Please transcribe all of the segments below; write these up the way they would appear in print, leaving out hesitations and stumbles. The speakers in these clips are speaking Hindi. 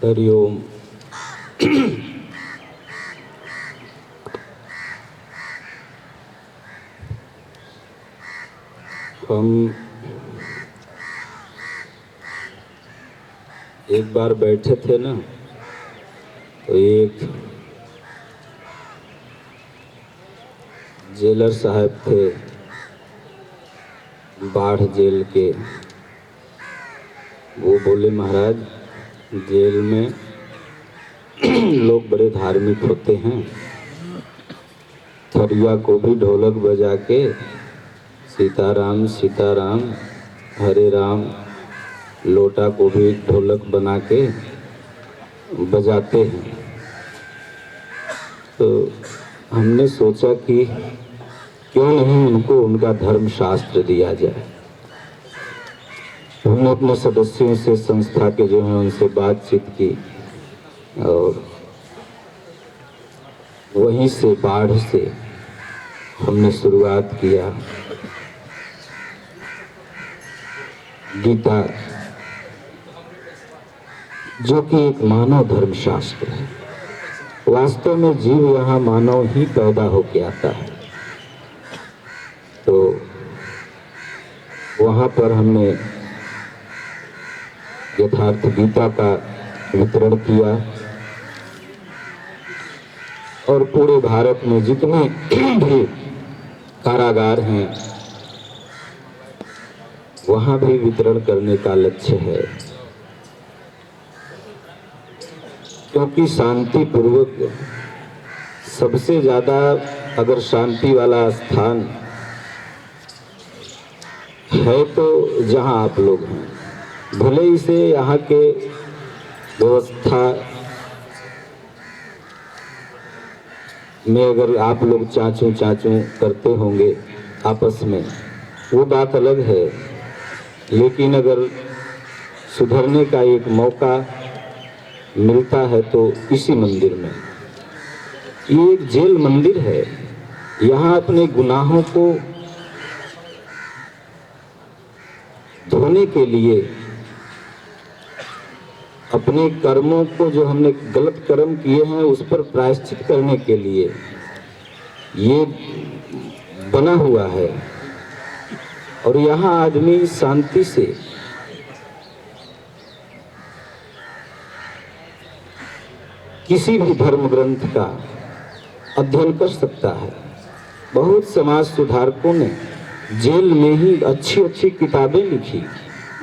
हरिओम। हम एक बार बैठे थे ना, तो एक जेलर साहब थे बाढ़ जेल के। वो बोले, महाराज जेल में लोग बड़े धार्मिक होते हैं, थरिया को भी ढोलक बजा के सीताराम सीताराम हरे राम, लोटा को भी ढोलक बना के बजाते हैं। तो हमने सोचा कि क्यों नहीं उनको उनका धर्म शास्त्र दिया जाए। हमने अपने सदस्यों से, संस्था के जो हैं उनसे बातचीत की और वहीं से बाढ़ से हमने शुरुआत किया। गीता जो कि एक मानव धर्म शास्त्र है, वास्तव में जीव यहाँ मानव ही पैदा होके आता है। तो वहाँ पर हमने यथार्थ गीता का वितरण किया और पूरे भारत में जितने भी कारागार हैं वहाँ भी वितरण करने का लक्ष्य है, क्योंकि शांति पूर्वक सबसे ज़्यादा अगर शांति वाला स्थान है तो जहाँ आप लोग हैं। भले इसे यहाँ के व्यवस्था में अगर आप लोग चाचू चाचू करते होंगे आपस में, वो बात अलग है, लेकिन अगर सुधरने का एक मौका मिलता है तो इसी मंदिर में। ये एक जेल मंदिर है, यहाँ अपने गुनाहों को धोने के लिए, अपने कर्मों को जो हमने गलत कर्म किए हैं उस पर प्रायश्चित करने के लिए ये बना हुआ है। और यहाँ आदमी शांति से किसी भी धर्म ग्रंथ का अध्ययन कर सकता है। बहुत समाज सुधारकों ने जेल में ही अच्छी अच्छी किताबें लिखी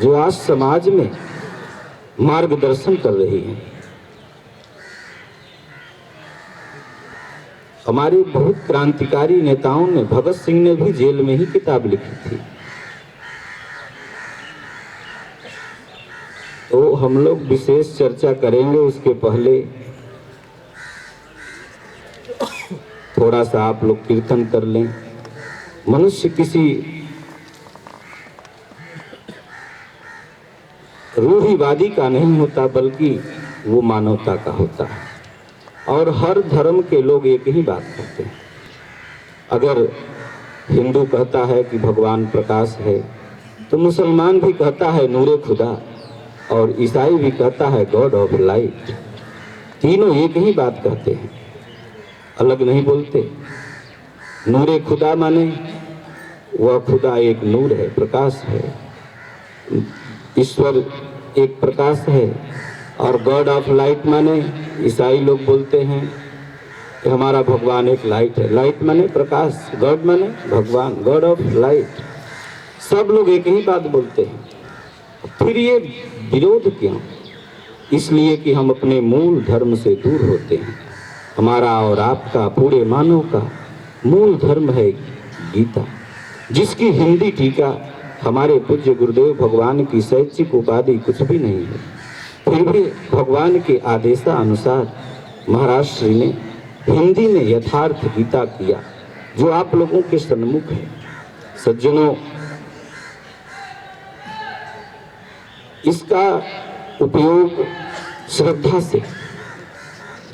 जो आज समाज में मार्गदर्शन कर रही हैं। हमारे बहुत क्रांतिकारी नेताओं ने, भगत सिंह ने भी जेल में ही किताब लिखी थी। तो हम लोग विशेष चर्चा करेंगे, उसके पहले थोड़ा सा आप लोग कीर्तन कर लें। मनुष्य किसी रूढ़िवादी का नहीं होता, बल्कि वो मानवता का होता है। और हर धर्म के लोग एक ही बात कहते हैं। अगर हिंदू कहता है कि भगवान प्रकाश है, तो मुसलमान भी कहता है नूरे खुदा, और ईसाई भी कहता है गॉड ऑफ लाइट। तीनों एक ही बात कहते हैं, अलग नहीं बोलते। नूरे खुदा माने वह खुदा एक नूर है, प्रकाश है, ईश्वर एक प्रकाश है। और गॉड ऑफ लाइट माने ईसाई लोग बोलते हैं कि हमारा भगवान एक लाइट है। लाइट माने प्रकाश, गॉड माने भगवान, गॉड ऑफ लाइट। सब लोग एक ही बात बोलते हैं। फिर ये विरोध क्यों? इसलिए कि हम अपने मूल धर्म से दूर होते हैं। हमारा और आपका, पूरे मानव का मूल धर्म है गीता, जिसकी हिंदी टीका हमारे पूज्य गुरुदेव भगवान की शैक्षिक उपाधि कुछ भी नहीं है। फिर भी भगवान के आदेशानुसार महाराज श्री ने हिंदी में यथार्थ गीता किया, जो आप लोगों के सन्मुख है। सज्जनों, इसका उपयोग श्रद्धा से,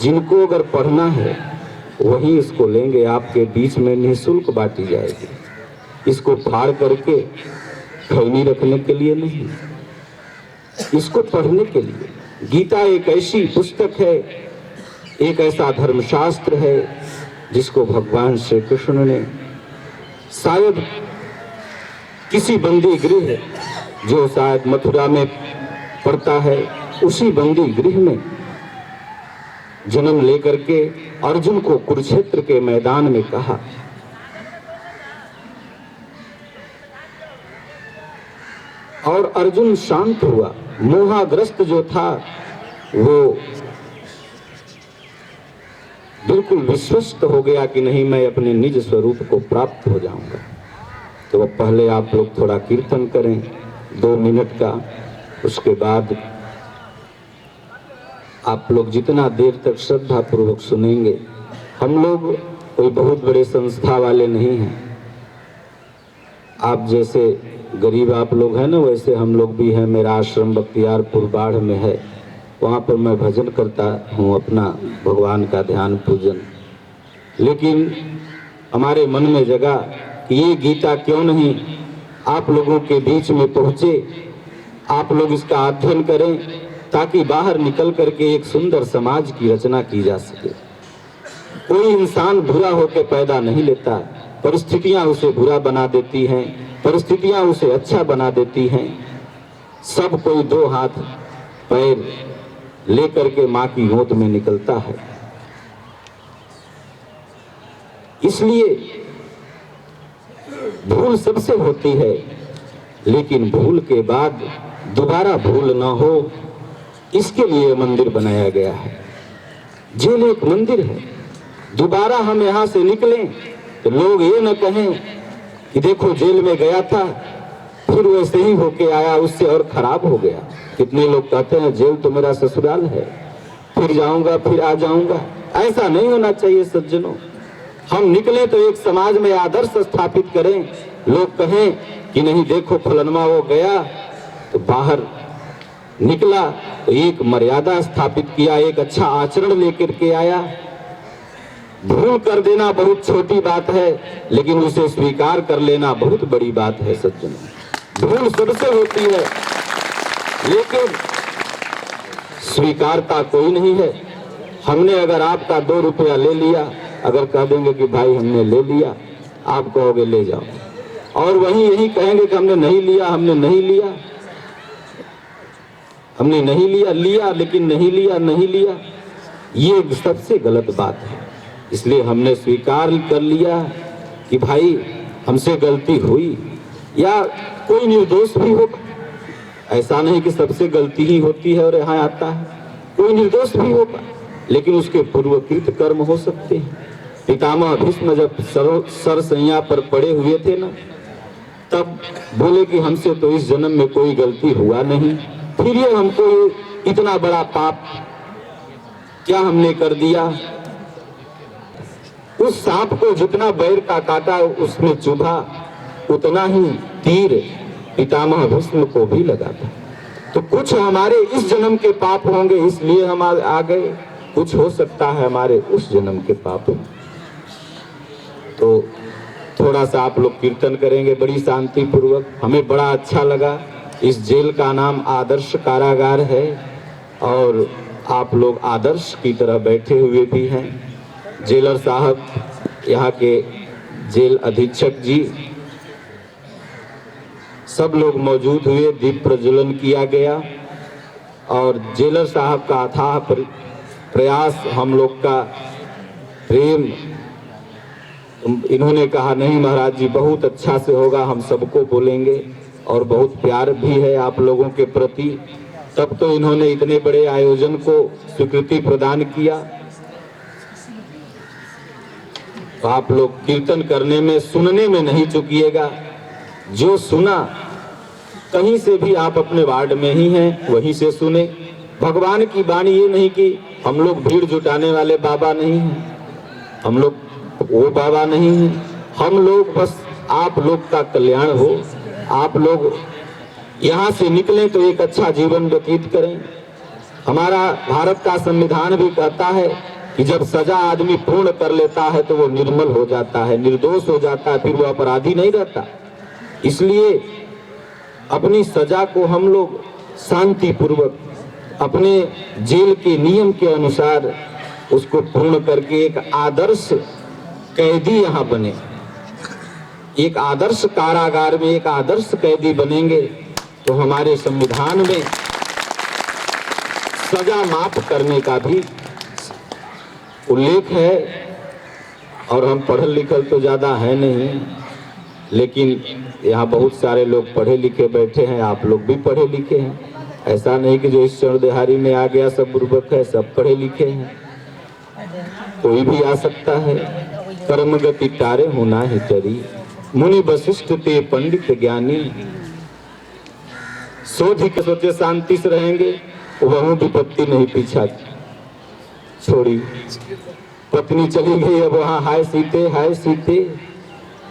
जिनको अगर पढ़ना है वही इसको लेंगे। आपके बीच में निःशुल्क बांटी जाएगी। इसको फाड़ करके खैनी रखने के लिए नहीं, इसको पढ़ने के लिए। गीता एक ऐसी पुस्तक है, एक ऐसा धर्मशास्त्र है जिसको भगवान श्री कृष्ण ने शायद किसी बंदी गृह जो शायद मथुरा में पड़ता है, उसी बंदी गृह में जन्म लेकर के अर्जुन को कुरुक्षेत्र के मैदान में कहा। और अर्जुन शांत हुआ। मोहाग्रस्त जो था वो बिल्कुल विश्वस्त हो गया कि नहीं, मैं अपने निज स्वरूप को प्राप्त हो जाऊंगा। तो अब पहले आप लोग थोड़ा कीर्तन करें 2 मिनट का, उसके बाद आप लोग जितना देर तक श्रद्धा पूर्वक सुनेंगे। हम लोग कोई बहुत बड़े संस्था वाले नहीं हैं, आप जैसे गरीब आप लोग हैं ना, वैसे हम लोग भी हैं। मेरा आश्रम बख्तियारपुर बाढ़ में है, वहाँ पर मैं भजन करता हूँ, अपना भगवान का ध्यान पूजन। लेकिन हमारे मन में जगा कि ये गीता क्यों नहीं आप लोगों के बीच में पहुँचे, आप लोग इसका अध्ययन करें, ताकि बाहर निकल करके एक सुंदर समाज की रचना की जा सके। कोई इंसान बुरा होकर पैदा नहीं लेता, परिस्थितियां उसे बुरा बना देती हैं, परिस्थितियां उसे अच्छा बना देती हैं। सब कोई 2 हाथ पैर लेकर के माँ की गोद में निकलता है। इसलिए भूल सबसे होती है, लेकिन भूल के बाद दोबारा भूल ना हो, इसके लिए मंदिर बनाया गया है। जेल एक मंदिर है। दोबारा हम यहाँ से निकलें तो लोग ये न कहें कि देखो जेल में गया था, फिर वैसे ही होके आया, उससे और खराब हो गया। कितने लोग कहते हैं जेल तो मेरा ससुराल है, फिर जाऊंगा फिर आ जाऊंगा। ऐसा नहीं होना चाहिए सज्जनों। हम निकले तो एक समाज में आदर्श स्थापित करें, लोग कहें कि नहीं देखो फलनमा वो गया तो बाहर निकला तो एक मर्यादा स्थापित किया, एक अच्छा आचरण लेकर के आया। भूल कर देना बहुत छोटी बात है, लेकिन उसे स्वीकार कर लेना बहुत बड़ी बात है सज्जनों। भूल सबसे होती है, लेकिन स्वीकारता कोई नहीं है। हमने अगर आपका 2 रुपया ले लिया, अगर कह देंगे कि भाई हमने ले लिया, आप कहोगे ले जाओ, और वहीं यही कहेंगे कि हमने नहीं लिया, हमने नहीं लिया, हमने नहीं लिया, लिया लेकिन नहीं लिया, नहीं लिया। ये सबसे गलत बात है। इसलिए हमने स्वीकार कर लिया कि भाई हमसे गलती हुई, या कोई निर्दोष भी होगा। ऐसा नहीं कि सबसे गलती ही होती है और यहाँ आता है, कोई निर्दोष भी होगा, लेकिन उसके पूर्वकृत कर्म हो सकते हैं। पितामह भीष्म जब सरसैया पर पड़े हुए थे ना, तब बोले कि हमसे तो इस जन्म में कोई गलती हुआ नहीं, फिर ये हमको इतना बड़ा पाप क्या हमने कर दिया। उस सांप को जितना बैर का काटा उसमें चुभा, उतना ही तीर पितामह भीष्म को भी लगा था। तो कुछ हमारे इस जन्म के पाप होंगे, इसलिए हम आ गए, कुछ हो सकता है हमारे उस जन्म के पाप। तो थोड़ा सा आप लोग कीर्तन करेंगे बड़ी शांति पूर्वक। हमें बड़ा अच्छा लगा। इस जेल का नाम आदर्श कारागार है, और आप लोग आदर्श की तरह बैठे हुए भी हैं। जेलर साहब, यहाँ के जेल अधीक्षक जी, सब लोग मौजूद हुए। दीप प्रज्वलन किया गया, और जेलर साहब का अथाह प्रयास, हम लोग का प्रेम। इन्होंने कहा नहीं महाराज जी बहुत अच्छा से होगा, हम सबको बोलेंगे, और बहुत प्यार भी है आप लोगों के प्रति। तब तो इन्होंने इतने बड़े आयोजन को स्वीकृति प्रदान किया। तो आप लोग कीर्तन करने में, सुनने में नहीं चूकिएगा। जो सुना, कहीं से भी आप अपने वार्ड में ही हैं वहीं से सुने। भगवान की वाणी ये नहीं कि हम लोग भीड़ जुटाने वाले बाबा नहीं हैं, हम लोग वो बाबा नहीं हैं। हम लोग बस आप लोग का कल्याण हो, आप लोग यहाँ से निकलें तो एक अच्छा जीवन व्यतीत करें। हमारा भारत का संविधान भी कहता है कि जब सजा आदमी पूर्ण कर लेता है तो वो निर्मल हो जाता है, निर्दोष हो जाता है, फिर वो अपराधी नहीं रहता। इसलिए अपनी सजा को हम लोग शांति पूर्वक अपने जेल के नियम के अनुसार उसको पूर्ण करके एक आदर्श कैदी यहाँ बने, एक आदर्श कारागार में एक आदर्श कैदी बनेंगे तो हमारे संविधान में सजा माफ करने का भी उल्लेख है। और हम पढ़ल लिखल तो ज़्यादा है नहीं, लेकिन यहाँ बहुत सारे लोग पढ़े लिखे बैठे हैं, आप लोग भी पढ़े लिखे हैं। ऐसा नहीं कि जो इस चरदेहारी में आ गया सब बुर्बक है, सब पढ़े लिखे हैं, कोई भी आ सकता है। कर्म गति तारे होना ही तरी, मुनि वशिष्ठ ते पंडित ज्ञानी। सोच के सोचे शांति से रहेंगे, वह विपत्ति नहीं पीछा छोड़ी। पत्नी चली गई, अब वहाँ हाय सीते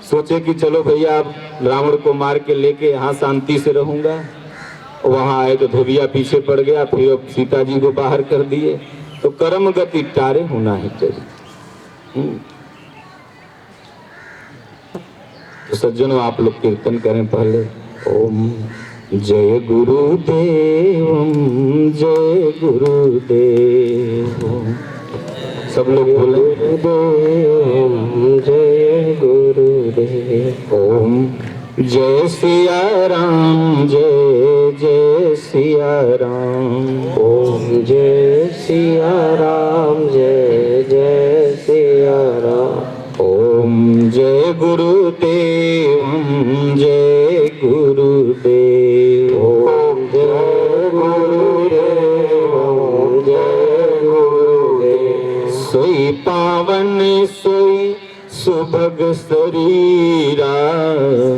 सोचे कि चलो भैया अब रावण को मार के लेके यहाँ शांति से रहूंगा। वहाँ आए तो धोबिया पीछे पड़ गया, फिर अब सीता जी को बाहर कर दिए। तो कर्म गति तारे होना ही चाहिए। तो सज्जनों आप लोग कीर्तन करें पहले। ओम जय गुरुदेव, जय गुरुदेव। सब लोग बोले जय गुरुदेव। ओम जय सिया राम, जय जय सिया राम। ओम जय सिया राम, जय जय सिया राम। ओम जय गुरुदेव, जय गुरुदेव। ओम जय गुरुदेव, जय गुरुदेव। सोई पावन सोई सुभग शरीरा,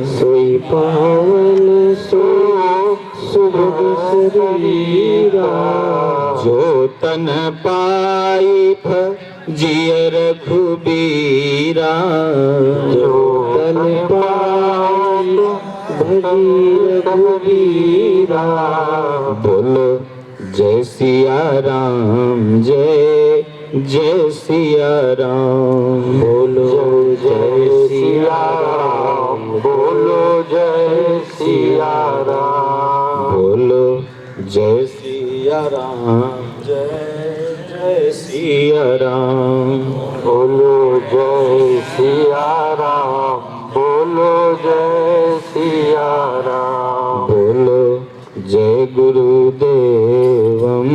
सोई पावन सोई सुभग शरीरा। जो तन पाई जिय रघुबीरा, जो तन पाई भजी रघुबीरा। बोलो जय सिया राम, जय जय सिया राम। बोलो जय सिया राम, बोलो जय सिया राम। बोलो जय सिया राम, जय जय सिया राम। बोलो जय सिया राम, बोलो जय सिया राम। बोलो जय गुरुदेवम,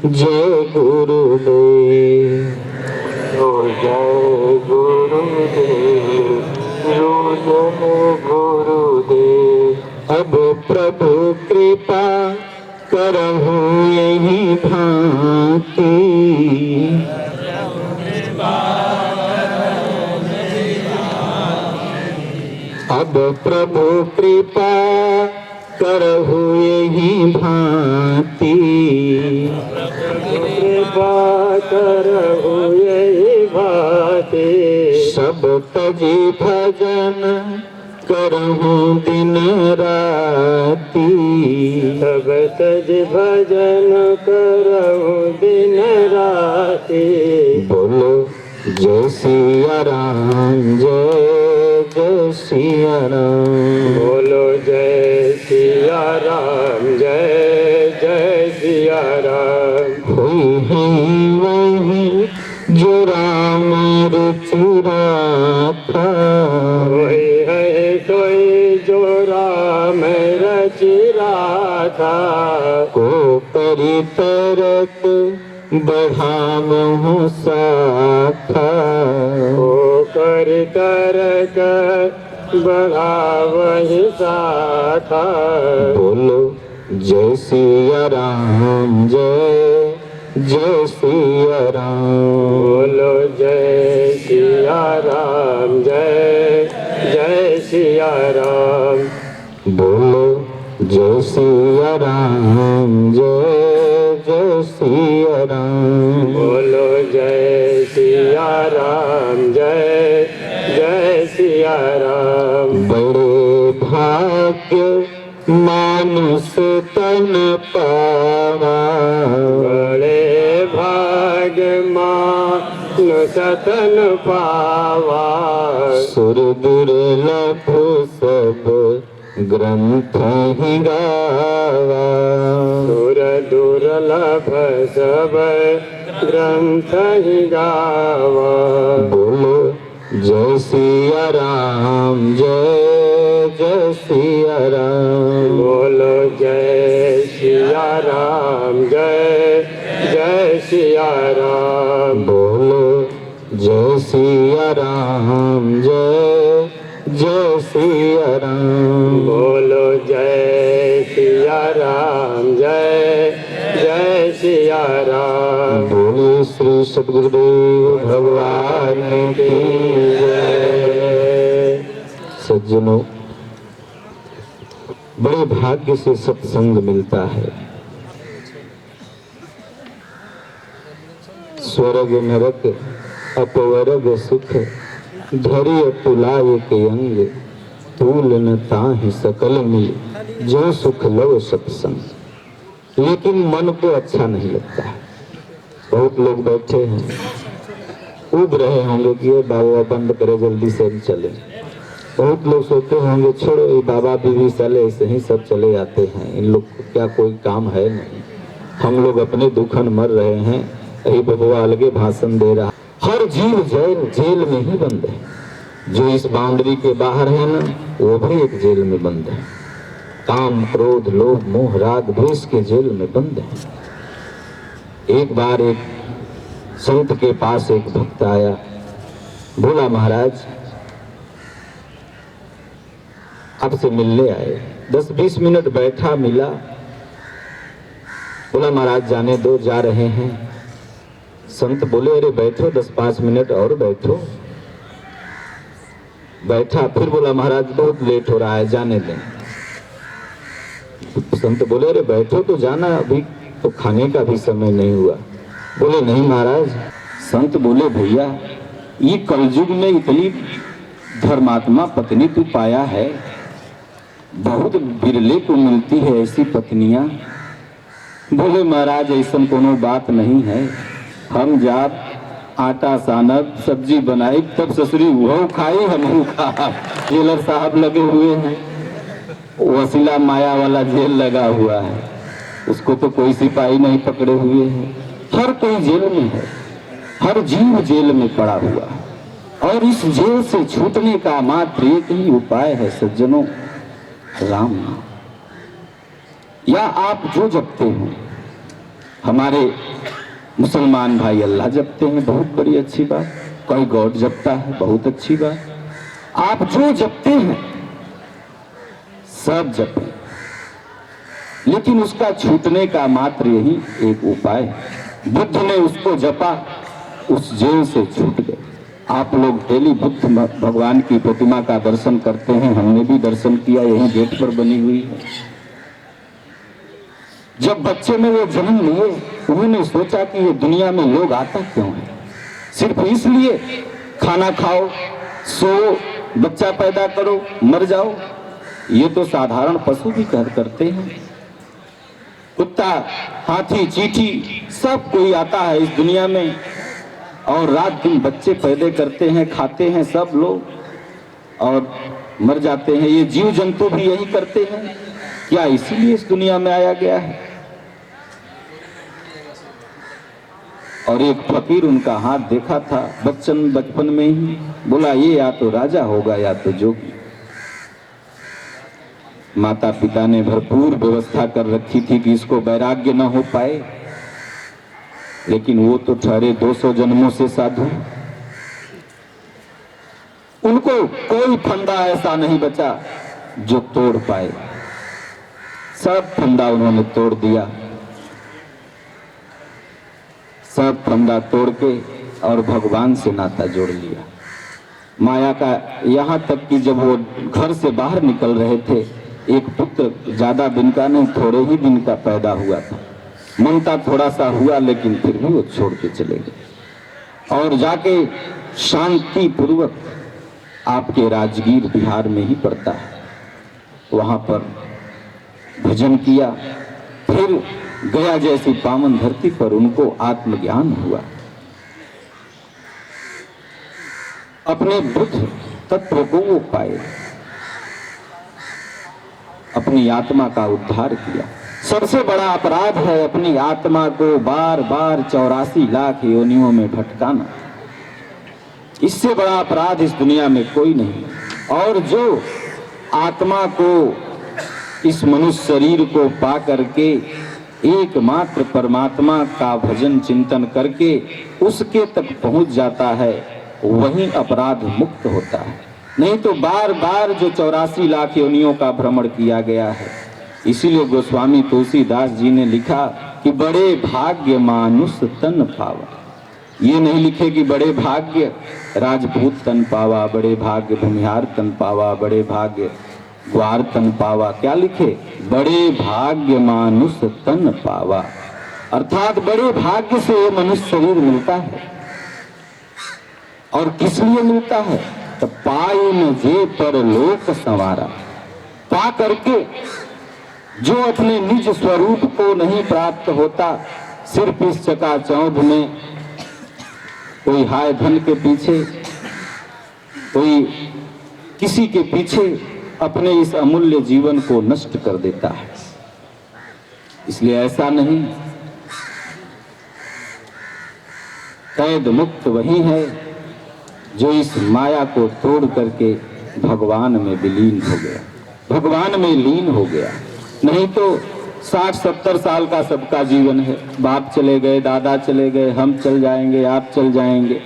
जय गुरुदेव। जय गुरुदेव, जय गुरुदेव। अब प्रभु कृपा करहु यही भांति, अब प्रभु कृपा करहु यही भांति। कृपा करहु यही भांति। सब तजी भजन करहु दिन राति, सब तज भजन करहु दिन राति। बोलो जय सिया राम, जय जय सिया राम। बोलो जय सिया राम, जय जय सिया राम। हुई है वही जो राम रुचिरा था, हुई है कोई जो राम रचिरा था। को परितरक बढ़ावहु साखा, को परितरक बढ़ावहि साखा। बोलो जय सिया राम, जय जय सिया राम। बोलो जय सिया राम, जय जय सिया राम। बोलो जय सिया राम, जय जय सिया राम। बोलो जय सिया राम, जय जय सिया राम। बड़े भाग्य मानुष तन पावा, बड़े भाग्य मानुष तन पावा। सुर दुर्लभ सब ग्रंथ ही गावा। दूर दुर्लभ सब ग्रंथ ही गावा। बोलो जय सिया राम, जय जय सिया राम। बोलो जय सिया राम, जय जय सिया राम। बोलो जय सिया राम, जय जय सिया राम। बोलो जय सिया राम, जय जय सिया राम। बोले श्री सद्गुरुदेव भगवान की जय। सज्जनों, बड़े भाग्य से सत्संग मिलता है। स्वर्ग नरक अपवर्ग सुख, धरि अतुलाय के अंग। तूल न ताहि सकल मिल, जो सुख लव सत्संग। लेकिन मन को अच्छा नहीं लगता है। बहुत लोग बैठे हैं, उब रहे होंगे कि ये बाबा बंद करे, जल्दी से हम चले। बहुत लोग सोचते होंगे छोड़ो ये बाबा बीवी साले ऐसे ही सब चले जाते हैं, इन लोग को क्या कोई काम है नहीं। हम लोग अपने दुखन मर रहे हैं, यही बबुआ अलगे भाषण दे रहा। हर जीव जेल में ही बंद है। जो इस बाउंड्री के बाहर है ना, वो भी एक जेल में बंद है। काम क्रोध लोभ मोह राग द्वेष के जेल में बंद है। एक बार एक संत के पास एक भक्त आया, बोला महाराज आपसे मिलने आए। 10-20 मिनट बैठा, मिला, बोला महाराज जाने दो, जा रहे हैं। संत बोले अरे बैठो 10-5 मिनट और बैठो। बैठा, फिर बोला महाराज बहुत लेट हो रहा है, जाने दें। संत बोले अरे बैठो तो जाना, अभी तो खाने का भी समय नहीं हुआ। बोले नहीं महाराज। संत बोले भैया ये कलयुग में इतनी धर्मात्मा पत्नी तू पाया है, बहुत बिरले को मिलती है ऐसी पत्नियां। बोले महाराज ऐसा कोनो बात नहीं है। हम जाब आटा सानब सब्जी बनाई, तब ससुरी वो खाई हम खा। जेलर साहब लगे हुए हैं, वसीला माया वाला जेल लगा हुआ है, उसको तो कोई सिपाही नहीं पकड़े हुए हैं। हर कोई जेल में है, हर जीव जेल में पड़ा हुआ है। और इस जेल से छूटने का मात्र एक ही उपाय है सज्जनों, राम नाम। या आप जो जपते हो, हमारे मुसलमान भाई अल्लाह जपते हैं, बहुत बड़ी अच्छी बात। कोई गॉड जपता है, बहुत अच्छी बात। आप जो जपते हैं सब जपें, लेकिन उसका छूटने का मात्र यही एक उपाय है। बुद्ध ने उसको जपा, उस जेल से छूट गए। आप लोग डेली बुद्ध भगवान की प्रतिमा का दर्शन करते हैं, हमने भी दर्शन किया, यही गेट पर बनी हुई है। जब बच्चे में वो जन्म लिए, उन्होंने सोचा कि ये दुनिया में लोग आता क्यों है? सिर्फ इसलिए खाना खाओ, सो, बच्चा पैदा करो, मर जाओ। ये तो साधारण पशु भी करते हैं। कुत्ता, हाथी, चींटी सब कोई आता है इस दुनिया में, और रात दिन बच्चे पैदा करते हैं, खाते हैं सब लोग और मर जाते हैं। ये जीव जंतु भी यही करते हैं। क्या इसीलिए इस दुनिया में आया गया है? और एक फकीर उनका हाथ देखा था बचपन में ही, बोला ये या तो राजा होगा या तो जोगी। माता पिता ने भरपूर व्यवस्था कर रखी थी कि इसको वैराग्य न हो पाए, लेकिन वो तो ठहरे 200 जन्मों से साधु। उनको कोई फंदा ऐसा नहीं बचा जो तोड़ पाए, सब फंदा उन्होंने तोड़ दिया। सब फंदा तोड़ के और भगवान से नाता जोड़ लिया। माया का, यहाँ तक कि जब वो घर से बाहर निकल रहे थे, एक पुत्र ज्यादा दिन का नहीं, थोड़े ही दिन का पैदा हुआ था। ममता थोड़ा सा हुआ, लेकिन फिर भी वो छोड़ के चले गए और जाके शांति पूर्वक, आपके राजगीर बिहार में ही पड़ता है, वहां पर भजन किया। फिर गया जैसी पावन धरती पर उनको आत्मज्ञान हुआ। अपने बुद्ध तत्व को वो पाए। अपनी आत्मा का उद्धार किया। सबसे बड़ा अपराध है अपनी आत्मा को बार बार 84 लाख योनियों में भटकाना। इससे बड़ा अपराध इस दुनिया में कोई नहीं। और जो आत्मा को, इस मनुष्य शरीर को पा करके एकमात्र परमात्मा का भजन चिंतन करके उसके तक पहुंच जाता है, वही अपराध मुक्त होता है। नहीं तो बार बार जो 84 लाख योनियों का भ्रमण किया गया है। इसीलिए गोस्वामी तुलसीदास जी ने लिखा कि बड़े भाग्य मानुष तन पावा। ये नहीं लिखे कि बड़े भाग्य राजपूत तन पावा, बड़े भाग्य भूमिहार तन पावा, बड़े भाग्य ग्वार तन पावा। क्या लिखे? बड़े भाग्य मानुष तन पावा। अर्थात बड़े भाग्य से ये मनुष्य शरीर मिलता है। और किस लिए मिलता है? तो पाई न जे पर लोक संवारा। पा करके जो अपने निज स्वरूप को नहीं प्राप्त होता, सिर्फ इस चकाचौंध में कोई हाय धन के पीछे, कोई किसी के पीछे अपने इस अमूल्य जीवन को नष्ट कर देता है। इसलिए ऐसा नहीं। कैद मुक्त वही है जो इस माया को तोड़ करके भगवान में विलीन हो गया, भगवान में लीन हो गया। नहीं तो 60-70 साल का सबका जीवन है। बाप चले गए, दादा चले गए, हम चल जाएंगे, आप चल जाएंगे।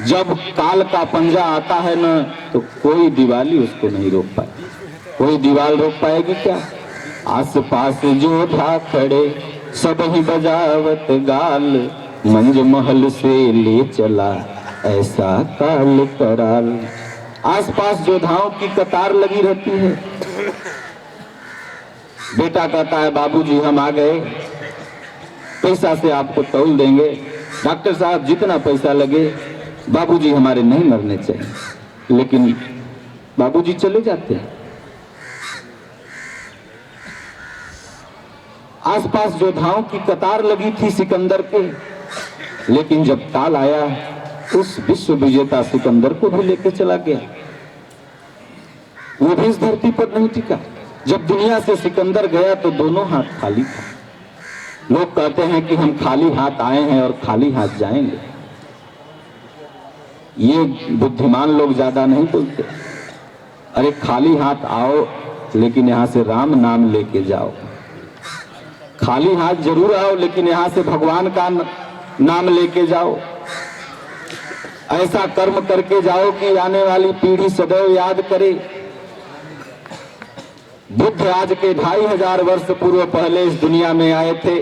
जब काल का पंजा आता है ना, तो कोई दिवाली उसको नहीं रोक पाए। कोई दीवार रोक पाएगी क्या? आस पास जो था खड़े सब ही बजावत गाल, मंज महल से ले चला ऐसा काल कराल। आस पास जोधाओं की कतार लगी रहती है। बेटा कहता है बाबूजी हम आ गए, पैसा से आपको तौल देंगे। डॉक्टर साहब जितना पैसा लगे, बाबूजी हमारे नहीं मरने चाहिए। लेकिन बाबूजी चले जाते हैं। आसपास योद्धाओं की कतार लगी थी सिकंदर के, लेकिन जब काल आया उस विश्व विजेता सिकंदर को भी लेकर चला गया। वो भी इस धरती पर नहीं टिका। जब दुनिया से सिकंदर गया तो दोनों हाथ खाली था। लोग कहते हैं कि हम खाली हाथ आए हैं और खाली हाथ जाएंगे। ये बुद्धिमान लोग ज्यादा नहीं बोलते। अरे खाली हाथ आओ, लेकिन यहां से राम नाम लेके जाओ। खाली हाथ जरूर आओ, लेकिन यहां से भगवान का नाम लेके जाओ। ऐसा कर्म करके जाओ कि आने वाली पीढ़ी सदैव याद करे। बुद्ध आज के 2500 वर्ष पूर्व पहले इस दुनिया में आए थे,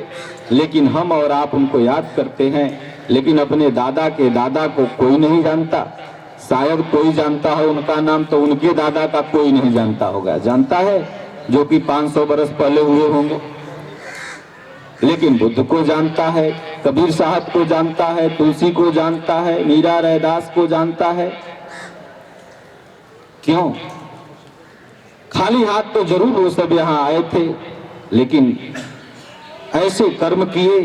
लेकिन हम और आप उनको याद करते हैं। लेकिन अपने दादा के दादा को कोई नहीं जानता। शायद कोई जानता हो उनका नाम, तो उनके दादा का कोई नहीं जानता होगा। जानता है जो कि 500 वर्ष पहले हुए होंगे। लेकिन बुद्ध को जानता है, कबीर साहब को जानता है, तुलसी को जानता है, मीरा रैदास को जानता है। क्यों? खाली हाथ तो जरूर वो सब यहाँ आए थे, लेकिन ऐसे कर्म किए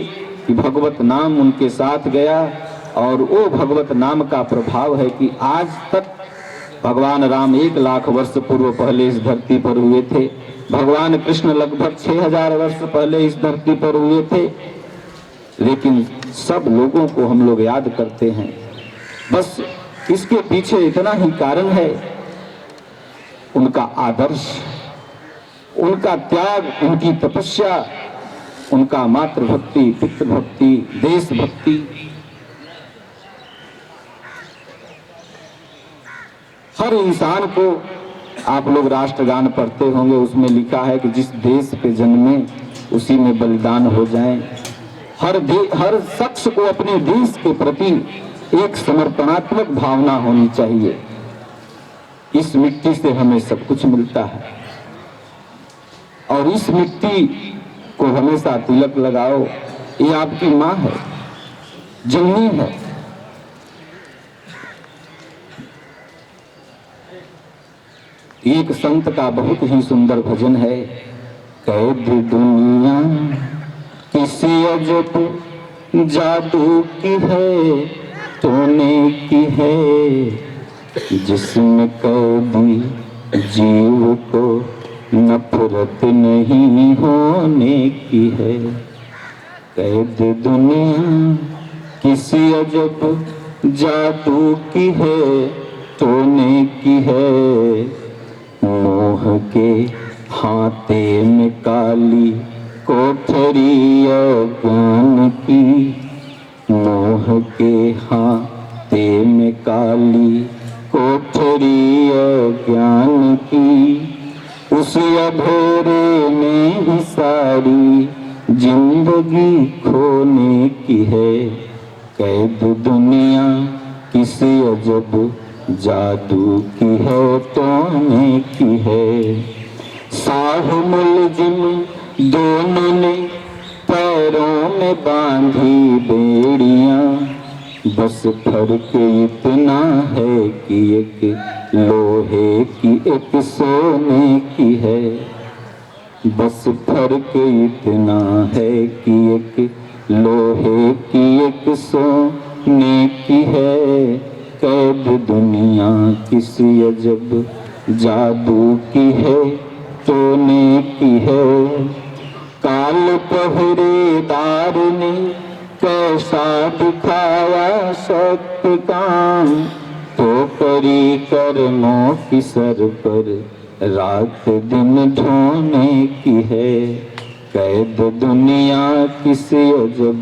कि भगवत नाम उनके साथ गया। और वो भगवत नाम का प्रभाव है कि आज तक भगवान राम 1 लाख वर्ष पूर्व पहले इस धरती पर हुए थे। भगवान कृष्ण लगभग 6000 वर्ष पहले इस धरती पर हुए थे। लेकिन सब लोगों को हम लोग याद करते हैं। बस इसके पीछे इतना ही कारण है, उनका आदर्श, उनका त्याग, उनकी तपस्या, उनका मातृभक्ति, पितृभक्ति, देशभक्ति। हर इंसान को, आप लोग राष्ट्रगान पढ़ते होंगे, उसमें लिखा है कि जिस देश पे जन्मे उसी में बलिदान हो जाए। हर शख्स को अपने देश के प्रति एक समर्पणात्मक भावना होनी चाहिए। इस मिट्टी से हमें सब कुछ मिलता है और इस मिट्टी को हमेशा तिलक लगाओ। ये आपकी माँ है, जननी है। एक संत का बहुत ही सुंदर भजन है, कैद दुनिया किसी अजब जादू की है, तूने की है, जिसमें कैदी जीव को नफरत नहीं होने की है। कैद दुनिया किसी अजब जादू की है, टोने की है। मोह के हाथे में काली कोठरी अज्ञान की, मोह के हाथे में काली कोठरी अज्ञान की। उस अंधेरे में ही सारी जिंदगी खोने की है। कैद दुनिया किसी अजब जादू की है, टोने की है। साहु मुलजिम दोनों ने पैरों में बांधी बेड़ियां, बस फर्क इतना है कि एक लोहे की एक सोने की है। बस फर्क इतना है कि एक लोहे की एक सोने की है। कैद दुनिया किसी अजब जादू की है, टोने की है। काल पहरेदार ने कैसा दिखाया सत्य काम, तो करी कर्मों की सर पर रात दिन ढोने की है। कैद दुनिया किसी अजब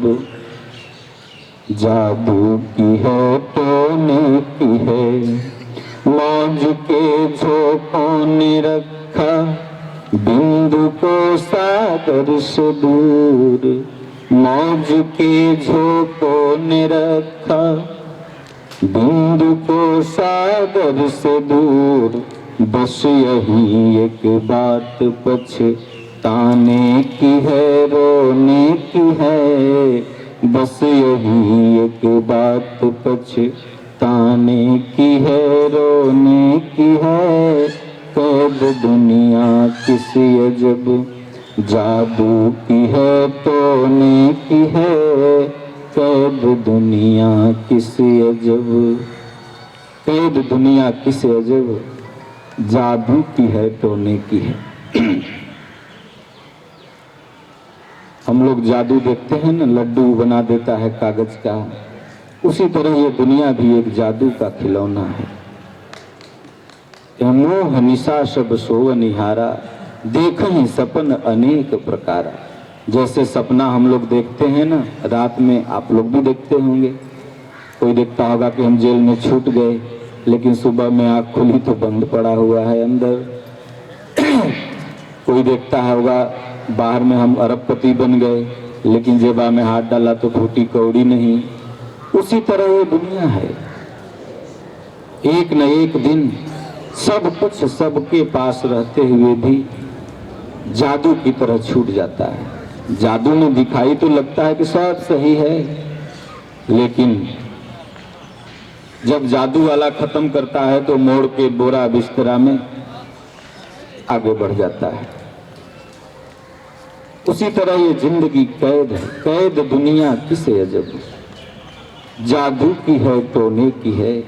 जादू की है, टोने की है। मौज के झोंकों ने रखा बिंदु को सागर से दूर, मौज के झोंकों ने रखा बिंदु को सागर से दूर। बस यही एक बात पछताने की है, रोने की है। बस यही एक बात पछताने की है, रोने की है। कैद दुनिया किसी अजब जादू की है, टोने की है। कैद दुनिया किसी अजब, कैद दुनिया किसी अजब जादू की है, टोने की है। हम लोग जादू देखते हैं ना, लड्डू बना देता है कागज का, उसी तरह ये दुनिया भी एक जादू का खिलौना है। यह मोह निशा सब सोव निहारा, देखहि सपन अनेक प्रकारा। जैसे सपना हम लोग देखते हैं ना रात में, आप लोग भी देखते होंगे। कोई देखता होगा कि हम जेल में छूट गए, लेकिन सुबह में आँख खुली तो बंद पड़ा हुआ है अंदर। कोई देखता होगा बाहर में हम अरबपति बन गए, लेकिन जेबा में हाथ डाला तो फूटी कौड़ी नहीं। उसी तरह ये दुनिया है। एक न एक दिन सब कुछ सबके पास रहते हुए भी जादू की तरह छूट जाता है। जादू में दिखाई तो लगता है कि सब सही है, लेकिन जब जादू वाला खत्म करता है तो मोड़ के बोरा बिस्तरा में आगे बढ़ जाता है। उसी तरह ये जिंदगी कैद है। कैद दुनिया किसे अजब जादू की है, टोने की है,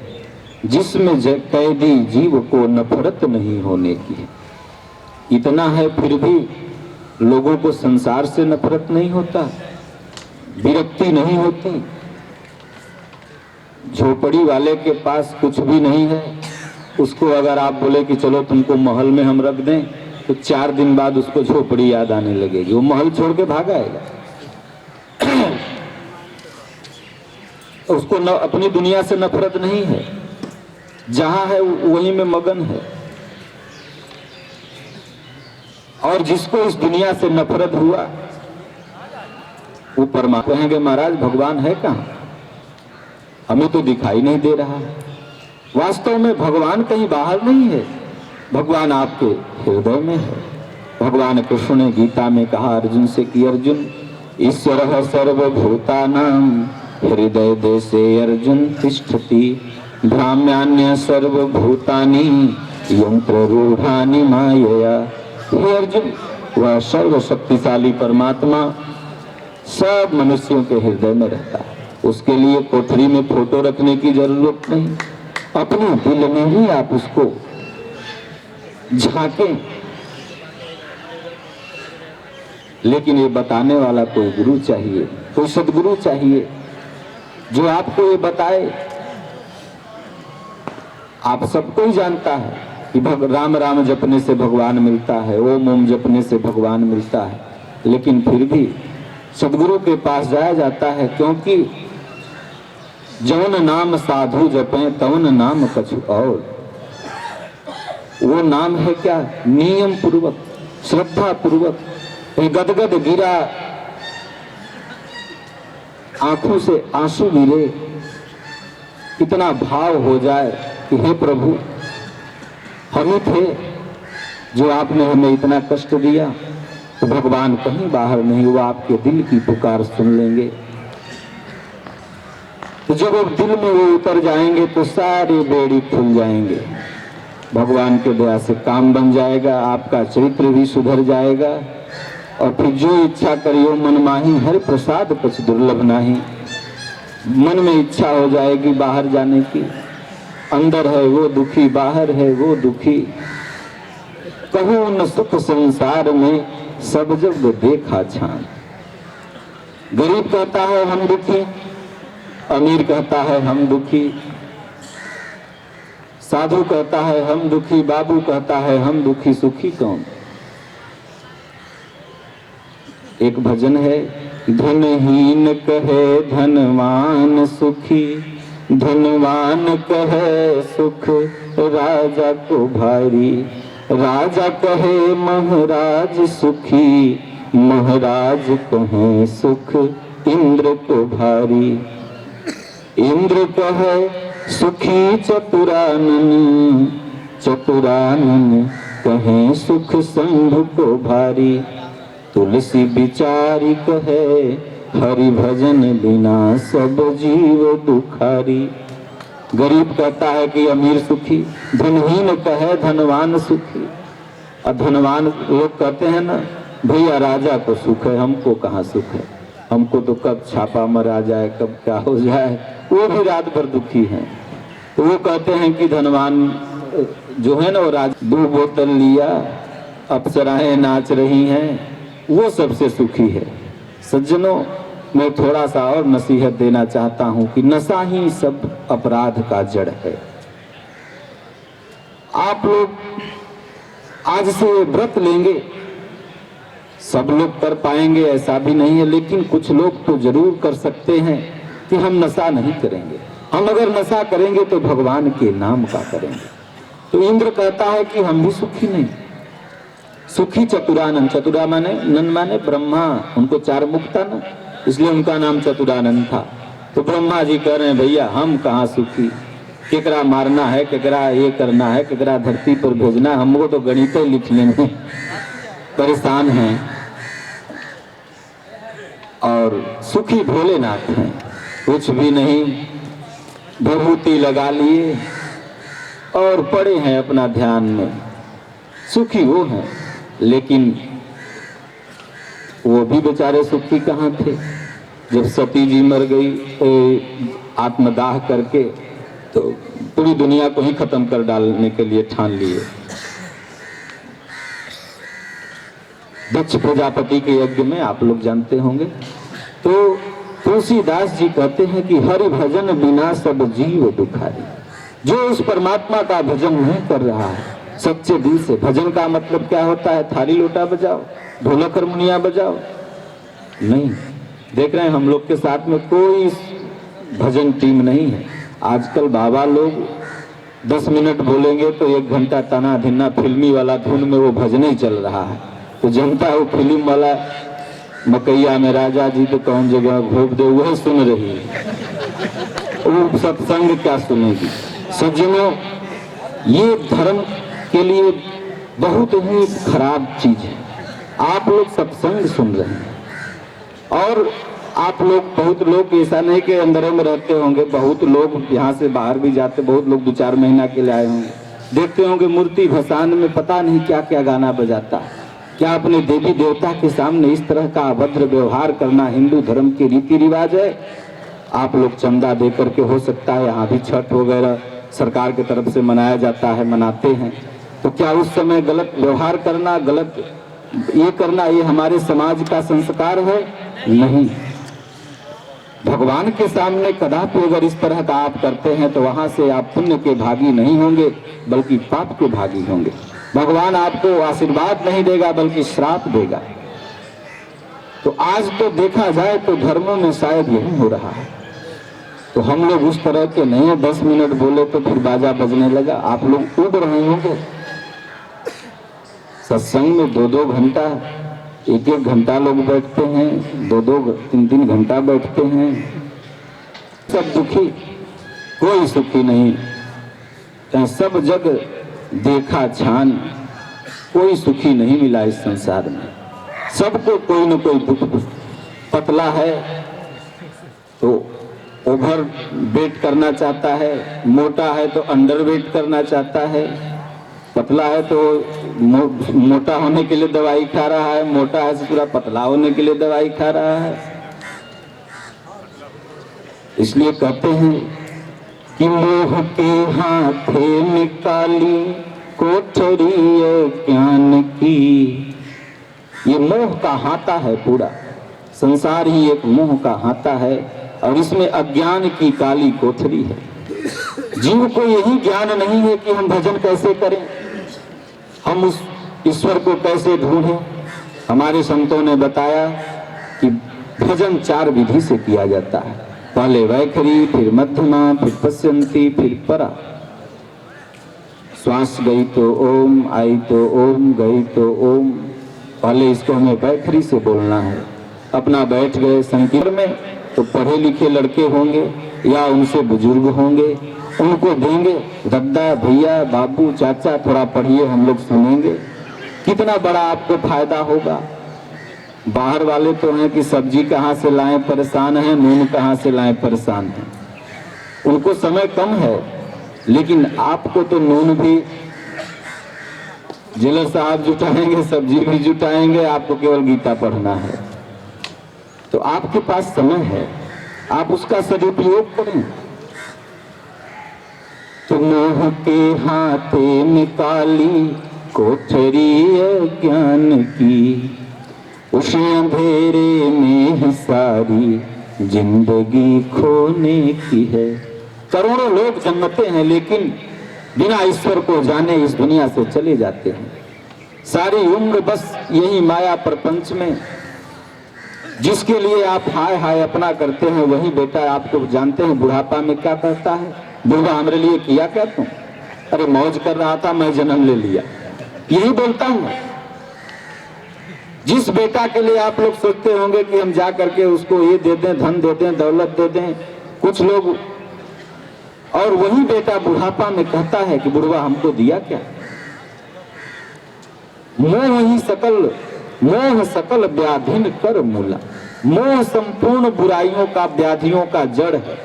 जिसमें कैदी जीव को नफरत नहीं होने की है। इतना है फिर भी लोगों को संसार से नफरत नहीं होता, विरक्ति नहीं होती। झोपड़ी वाले के पास कुछ भी नहीं है, उसको अगर आप बोले कि चलो तुमको महल में हम रख दें, तो 4 दिन बाद उसको झोपड़ी याद आने लगेगी, वो महल छोड़ के भाग आएगा। उसको अपनी दुनिया से नफरत नहीं है, जहां है वहीं में मगन है। और जिसको इस दुनिया से नफरत हुआ वो परमात्मा कहेंगे महाराज भगवान है कहां, हमें तो दिखाई नहीं दे रहा है। वास्तव में भगवान कहीं बाहर नहीं है, भगवान आपके हृदय में है। भगवान कृष्ण ने गीता में कहा अर्जुन से कि अर्जुन ईश्वरः सर्वभूतानां हृदय देशे अर्जुन तिष्ठति, भ्राम्यान्य सर्वभूतानि यंत्र रूढ़ानि मायया। हे अर्जुन, वह सर्वशक्तिशाली परमात्मा सब मनुष्यों के हृदय में रहता है। उसके लिए कोठरी में फोटो रखने की जरूरत नहीं, अपने दिल में ही आप उसको झांकें, लेकिन ये बताने वाला कोई गुरु चाहिए, कोई सदगुरु चाहिए जो आपको ये बताए। आप सबको ही जानता है कि राम राम जपने से भगवान मिलता है, ओम ओम जपने से भगवान मिलता है, लेकिन फिर भी सदगुरु के पास जाया जाता है, क्योंकि जौन नाम साधु जपें तौन नाम कछु और। वो नाम है क्या? नियम पूर्वक, श्रद्धा पूर्वक, गदगद गिरा, आंखों से आंसू गिरे, इतना भाव हो जाए कि हे प्रभु, हम ही थे जो आपने हमें इतना कष्ट दिया, तो भगवान कहीं बाहर नहीं, वो आपके दिल की पुकार सुन लेंगे। तो जब वो दिल में वो उतर जाएंगे तो सारे बेड़ी खुल जाएंगे, भगवान के दया से काम बन जाएगा, आपका चरित्र भी सुधर जाएगा। और फिर जो इच्छा करियो मन माही, हर प्रसाद कुछ दुर्लभ नाही। मन में इच्छा हो जाएगी बाहर जाने की, अंदर है वो दुखी, बाहर है वो दुखी। कहूँ न सुख संसार में, सब जब देखा छान। गरीब कहता है हम दुखी, अमीर कहता है हम दुखी, साधु कहता है हम दुखी, बाबू कहता है हम दुखी, सुखी कौन? एक भजन है, धनहीन कहे धनवान सुखी, धनवान कहे सुख राजा को भारी, राजा कहे महाराज सुखी, महाराज कहे सुख इंद्र को भारी। इंद्र कहे सुखी चतुरानन, चतुरानन कहे सुख शंभु को भारी। तुलसी बिचारी कहे हरि भजन बिना सब जीव दुखारी। गरीब कहता है कि अमीर सुखी, धनहीन कहे धनवान सुखी। और धनवान लोग कहते हैं ना, भैया राजा को सुख है, हमको कहाँ सुख है, हमको तो कब छापा मरा जाए, कब क्या हो जाए, वो भी रात भर दुखी हैं। तो वो कहते हैं कि धनवान जो है ना, वो राज 2 बोतल लिया, अप्सराएं नाच रही हैं, वो सबसे सुखी है। सज्जनों, मैं थोड़ा सा और नसीहत देना चाहता हूं कि नशा ही सब अपराध का जड़ है। आप लोग आज से व्रत लेंगे, सब लोग कर पाएंगे ऐसा भी नहीं है, लेकिन कुछ लोग तो जरूर कर सकते हैं कि हम नशा नहीं करेंगे। हम अगर नशा करेंगे तो भगवान के नाम का करेंगे। तो इंद्र कहता है कि हम भी सुखी नहीं। सुखी चतुरानन, चतुरा माने नन माने ब्रह्मा, उनको 4 मुख था ना, इसलिए उनका नाम चतुरानन था। तो ब्रह्मा जी कह रहे हैं भैया हम कहाँ सुखी, केकरा मारना है, केकरा ये करना है, केकरा धरती पर भेजना, हमको तो गणित लिखने में परेशान हैं। और सुखी भोलेनाथ हैं, कुछ भी नहीं, विभूति लगा लिए और पड़े हैं अपना ध्यान में, सुखी वो हैं। लेकिन वो भी बेचारे सुखी कहाँ थे? जब सती जी मर गई आत्मदाह करके, तो पूरी दुनिया को ही खत्म कर डालने के लिए ठान लिए। दक्ष प्रजापति के यज्ञ में आप लोग जानते होंगे। तो तुलसीदास जी कहते हैं कि हरि भजन बिना सब जीव दुखारी। जो उस परमात्मा का भजन नहीं कर रहा है सच्चे दिल से, भजन का मतलब क्या होता है? थाली लोटा बजाओ, ढोलक हारमोनिया बजाओ? नहीं। देख रहे हैं हम लोग के साथ में कोई भजन टीम नहीं है। आजकल बाबा लोग 10 मिनट बोलेंगे तो 1 घंटा तना धिन्ना फिल्मी वाला धुन में वो भजन ही चल रहा है। तो जनता वो फिल्म वाला मकैया में राजा जी तो कौन जगह घोप दे वह सुन रही है, वो सत्संग क्या सुनेगी? सज्जनों, ये धर्म के लिए बहुत ही खराब चीज है। आप लोग सत्संग सुन रहे हैं और आप लोग, बहुत लोग ऐसा नहीं कि अंदर में रहते होंगे, बहुत लोग यहाँ से बाहर भी जाते, बहुत लोग 2-4 महीना के लिए आए होंगे, देखते होंगे मूर्ति भसान में पता नहीं क्या क्या गाना बजाता है। क्या अपने देवी देवता के सामने इस तरह का अभद्र व्यवहार करना हिंदू धर्म के रीति रिवाज है? आप लोग चंदा दे करके, हो सकता है यहाँ भी छठ वगैरह सरकार की तरफ से मनाया जाता है, मनाते हैं, तो क्या उस समय गलत व्यवहार करना, गलत ये करना ये हमारे समाज का संस्कार है? नहीं। भगवान के सामने कदापि अगर इस तरह का आप करते हैं तो वहां से आप पुण्य के भागी नहीं होंगे बल्कि पाप के भागी होंगे। भगवान आपको आशीर्वाद नहीं देगा बल्कि श्राप देगा। तो आज तो देखा जाए तो धर्मों में शायद यही हो रहा है। तो हम लोग उस तरह के नहीं है, 10 मिनट बोले तो फिर बाजा बजने लगा। आप लोग उब रहे होंगे। सत्संग में 2-2 घंटा, 1-1 घंटा लोग बैठते हैं, 2-2 3-3 घंटा बैठते हैं। सब दुखी, कोई सुखी नहीं। सब जग देखा छान, कोई सुखी नहीं मिला इस संसार में। सबको कोई न कोई दुख। पतला है तो ओवर वेट करना चाहता है, मोटा है तो अंडर वेट करना चाहता है, पतला है तो मोटा होने के लिए दवाई खा रहा है, मोटा है तो पूरा पतला होने के लिए दवाई खा रहा है। इसलिए कहते हैं कि मोह के हाथे निकाली कोठरी ज्ञान की। ये मोह का हाथा है, पूरा संसार ही एक मोह का हाथा है और इसमें अज्ञान की काली कोठरी है। जीव को यही ज्ञान नहीं है कि हम भजन कैसे करें, हम उस ईश्वर को कैसे ढूंढें। हमारे संतों ने बताया कि भजन 4 विधि से किया जाता है। पहले वैखरी, फिर मध्यमा, फिर पश्यंती, फिर परा। श्वास गई तो ओम, आई तो ओम, गई तो ओम। पहले इसको हमें वैखरी से बोलना है। अपना बैठ गए संकीर्तन में तो पढ़े लिखे लड़के होंगे या उनसे बुजुर्ग होंगे, उनको देंगे, दादा भैया बाबू चाचा थोड़ा पढ़िए, हम लोग सुनेंगे। कितना बड़ा आपको फायदा होगा। बाहर वाले तो हैं कि सब्जी कहाँ से लाएं परेशान हैं, नून कहाँ से लाएं परेशान हैं। उनको समय कम है, लेकिन आपको तो नून भी जेलर साहब जुटाएंगे, सब्जी भी जुटाएंगे, आपको केवल गीता पढ़ना है। तो आपके पास समय है, आप उसका सदुपयोग करें। तो मोह के हाथे निकाली कोठरी ज्ञान की, उस अंधेरे में ही सारी जिंदगी खोने की है। करोड़ों लोग जन्मते हैं लेकिन बिना ईश्वर को जाने इस दुनिया से चले जाते हैं। सारी उम्र बस यही माया प्रपंच में, जिसके लिए आप हाय हाय अपना करते हैं वही बेटा आपको जानते हैं बुढ़ापा में क्या करता है। बुढ़वा हमारे लिए किया क्या तुम? अरे मौज कर रहा था, मैं जन्म ले लिया, यही बोलता हूं। जिस बेटा के लिए आप लोग सोचते होंगे कि हम जा करके उसको ये दे दें, धन दे दें, दौलत दे दें, कुछ लोग, और वही बेटा बुढ़ापा में कहता है कि बुढ़वा हमको दिया क्या? मोह सकल व्याधिन कर मूला। मोह संपूर्ण बुराइयों का, व्याधियों का जड़ है।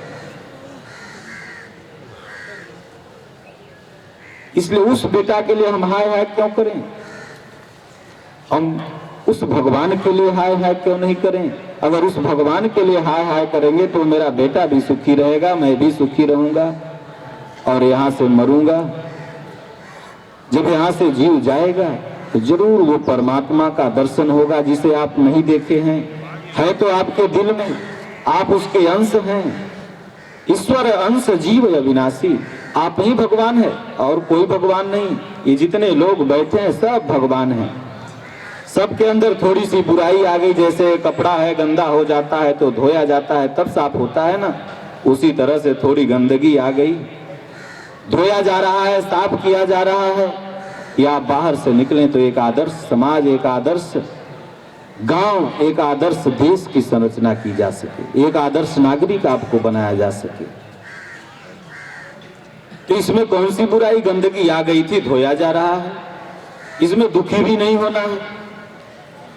इसलिए उस बेटा के लिए हम हाय हाय क्यों करें? हम उस भगवान के लिए हाय हाय क्यों नहीं करें? अगर उस भगवान के लिए हाय हाय करेंगे तो मेरा बेटा भी सुखी रहेगा, मैं भी सुखी रहूंगा और यहां से मरूंगा। जब यहां से जीव जाएगा तो जरूर वो परमात्मा का दर्शन होगा जिसे आप नहीं देखे हैं। है तो आपके दिल में, आप उसके अंश हैं। ईश्वर अंश जीव अविनाशी, आप ही भगवान है और कोई भगवान नहीं। ये जितने लोग बैठे हैं सब भगवान हैं। सबके अंदर थोड़ी सी बुराई आ गई, जैसे कपड़ा है गंदा हो जाता है तो धोया जाता है तब साफ होता है ना, उसी तरह से थोड़ी गंदगी आ गई, धोया जा रहा है, साफ किया जा रहा है। या बाहर से निकलें तो एक आदर्श समाज, एक आदर्श गांव, एक आदर्श देश की संरचना की जा सके, एक आदर्श नागरिक आपको बनाया जा सके। तो इसमें कौन सी बुराई? गंदगी आ गई थी, धोया जा रहा है। इसमें दुखी भी नहीं होना है।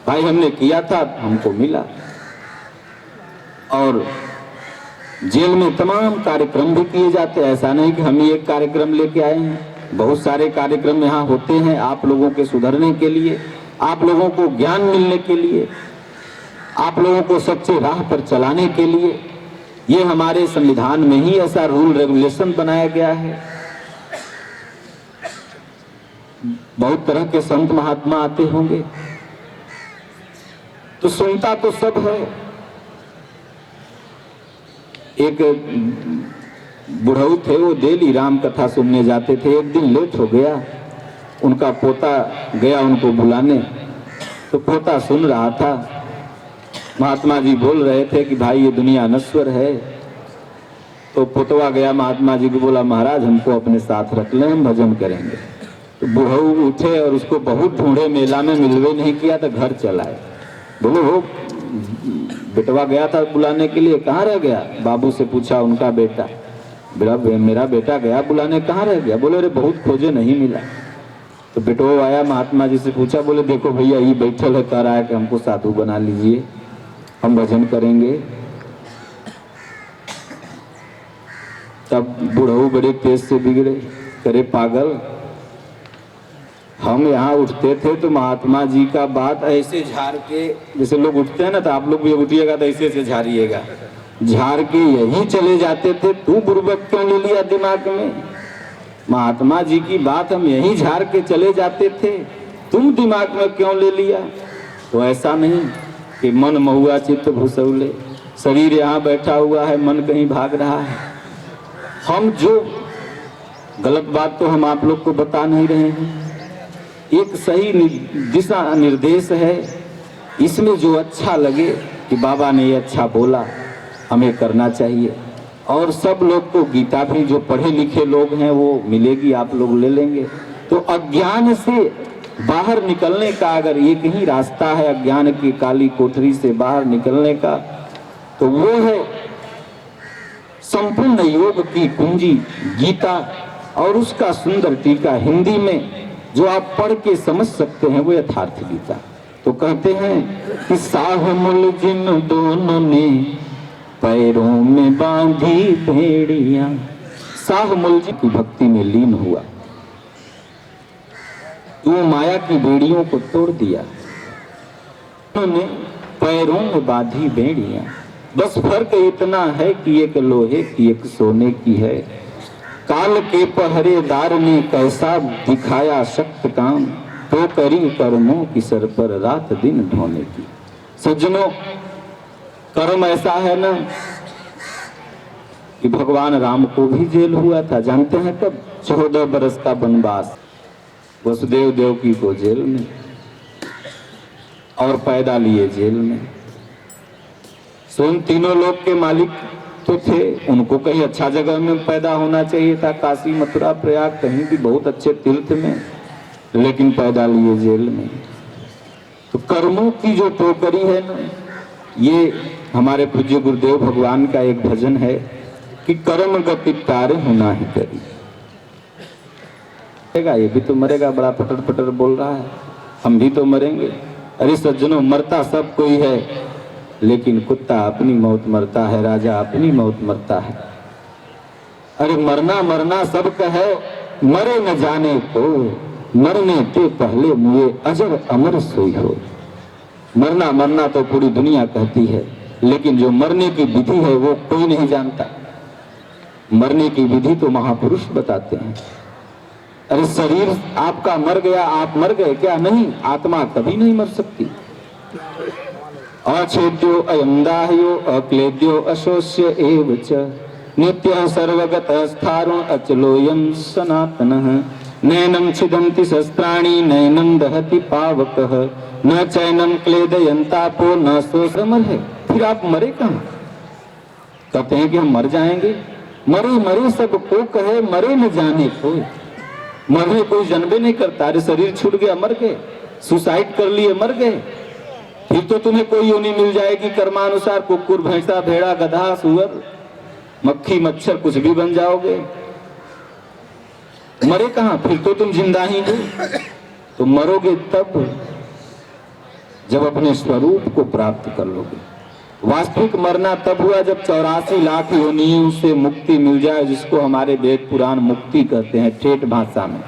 भाई हमने किया था, हमको मिला। और जेल में तमाम कार्यक्रम भी किए जाते हैं। ऐसा नहीं कि हम ही एक कार्यक्रम लेके आए हैं, बहुत सारे कार्यक्रम यहाँ होते हैं आप लोगों के सुधरने के लिए, आप लोगों को ज्ञान मिलने के लिए, आप लोगों को सच्चे राह पर चलाने के लिए। ये हमारे संविधान में ही ऐसा रूल रेगुलेशन बनाया गया है। बहुत तरह के संत महात्मा आते होंगे, तो सुनता तो सब है। एक बुढ़ऊ थे, वो डेली राम कथा सुनने जाते थे। एक दिन लेट हो गया, उनका पोता गया उनको बुलाने, तो पोता सुन रहा था। महात्मा जी बोल रहे थे कि भाई ये दुनिया नश्वर है। तो पोतवा गया महात्मा जी को, बोला महाराज हमको अपने साथ रख लें, हम भजन करेंगे। तो बुढ़ऊ उठे और उसको बहुत ढूंढे, मेला में मिलवे नहीं किया तो घर चलाए। बोले वो बेटवा गया था बुलाने के लिए, कहाँ रह गया? बाबू से पूछा उनका बेटा, मेरा बेटा गया बुलाने, कहाँ रह गया? बोले अरे बहुत खोजे नहीं मिला। तो बेटवा आया, महात्मा जी से पूछा, बोले देखो भैया ये बैठल है, कह रहा है कि हमको साधु बना लीजिए, हम भजन करेंगे। तब बुढ़ऊ बड़े तेज से बिगड़े, करे पागल, हम यहाँ उठते थे तो महात्मा जी का बात ऐसे झाड़ के, जैसे लोग उठते हैं ना, तो आप लोग भी उठिएगा तो ऐसे ऐसे झाड़िएगा, झाड़ के यही चले जाते थे। तू बुर्बक क्यों ले लिया दिमाग में? महात्मा जी की बात हम यही झाड़ के चले जाते थे, तुम दिमाग में क्यों ले लिया? तो ऐसा नहीं कि मन महुआ चित्त भूसौले, शरीर यहाँ बैठा हुआ है, मन कहीं भाग रहा है। हम जो गलत बात तो हम आप लोग को बता नहीं रहे हैं, एक सही दिशा निर्देश है। इसमें जो अच्छा लगे कि बाबा ने ये अच्छा बोला, हमें करना चाहिए। और सब लोग को गीता भी, जो पढ़े लिखे लोग हैं वो मिलेगी, आप लोग ले लेंगे। तो अज्ञान से बाहर निकलने का अगर एक ही रास्ता है, अज्ञान की काली कोठरी से बाहर निकलने का, तो वो है संपूर्ण योग की कुंजी गीता। और उसका सुंदर टीका हिंदी में जो आप पढ़ के समझ सकते हैं, वो यथार्थ गीता। तो कहते हैं कि साह मूल जिन दोनों ने पैरों में बांधी भेड़ियां। साह मूल जी की भक्ति में लीन हुआ, वो माया की बेड़ियों को तोड़ दिया। उन्होंने पैरों में बांधी बेड़ियां। बस फर्क इतना है कि एक लोहे की एक सोने की है। काल के पहरेदार ने कैसा दिखाया शक्त काम, तो करी कर्मों की सर पर रात दिन ढोने की। सज्जनों, कर्म ऐसा है ना कि भगवान राम को भी जेल हुआ था, जानते हैं कब? 14 बरस का वनवास, वसुदेव देवकी को जेल में, और पैदा लिए जेल में। स्वयं तीनों लोक के मालिक तो थे, उनको कहीं अच्छा जगह में पैदा होना चाहिए था, काशी मथुरा प्रयाग कहीं भी बहुत अच्छे तीर्थ में, लेकिन पैदा लिए जेल में। तो कर्मों की जो टोकरी है ना, ये हमारे पूज्य गुरुदेव भगवान का एक भजन है कि कर्म गति तारे होना ही करी। ये भी तो मरेगा, बड़ा पटर पटर बोल रहा है, हम भी तो मरेंगे। अरे सज्जनों, मरता सब कोई है, लेकिन कुत्ता अपनी मौत मरता है, राजा अपनी मौत मरता है। अरे मरना मरना सबका है, मरे न जाने को, मरने के पहले मुझे अजर अमर सोई हो। मरना मरना तो पूरी दुनिया कहती है, लेकिन जो मरने की विधि है वो कोई नहीं जानता। मरने की विधि तो महापुरुष बताते हैं। अरे शरीर आपका मर गया, आप मर गए क्या? नहीं, आत्मा कभी नहीं मर सकती। अछेद्यो अयं दाह्यो अक्लेद्यो अशोष्य एव च, नित्यः सर्वगतः स्थाणु अचलोऽयं सनातनः। नैनं छिदन्ति शस्त्राणि नैनं दहति पावकः, न चैनं क्लेदयन्तापो न सोऽमर है। फिर आप मरे कहाँ? कहते हैं कि हम मर जाएंगे। मरे मरे सब को कहे, मरे न जाने कोई। मरने कोई जन्मे नहीं करता। अरे शरीर छूट गया, मर गए। सुसाइड कर लिए, मर गए। फिर तो तुम्हें कोई योनि मिल जाएगी कर्मानुसार, कुकुर, भैंसा, भेड़ा, गधा, सुअर, मक्खी, मच्छर, कुछ भी बन जाओगे। मरे कहाँ? फिर तो तुम जिंदा ही हो। तो मरोगे तब जब अपने स्वरूप को प्राप्त कर लोगे। वास्तविक मरना तब हुआ जब 84 लाख योनियों से मुक्ति मिल जाए, जिसको हमारे वेद पुराण मुक्ति कहते हैं। ठेठ भाषा में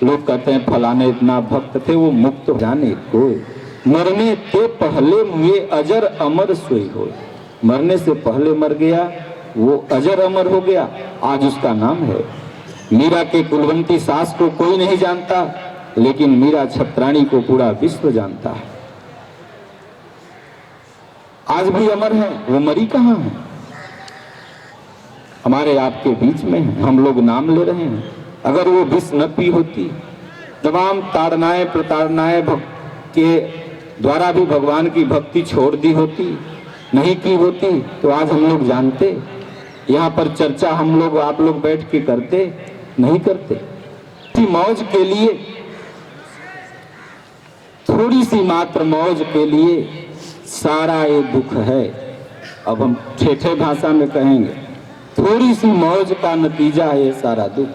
लोग कहते हैं फलाने इतना भक्त थे, वो मुक्त हो जाने को। मरने के पहले मुझे अजर अमर सोई हो। मरने से पहले मर गया, वो अजर अमर हो गया, आज उसका नाम है। मीरा के कुलवंती सास को कोई नहीं जानता, लेकिन मीरा छत्राणी को पूरा विश्व जानता है। आज भी अमर है, वो मरी कहाँ है? हमारे आपके बीच में है, हम लोग नाम ले रहे हैं। अगर वो विष न पी होती, तमाम ताड़नाएं प्रताड़नाएं के द्वारा भी भगवान की भक्ति छोड़ दी होती, नहीं की होती, तो आज हम लोग जानते? यहाँ पर चर्चा हम लोग आप लोग बैठ के करते? नहीं करते। इसी मौज के लिए, थोड़ी सी मात्र मौज के लिए सारा ये दुख है। अब हम ठेठे भाषा में कहेंगे, थोड़ी सी मौज का नतीजा है ये सारा दुख।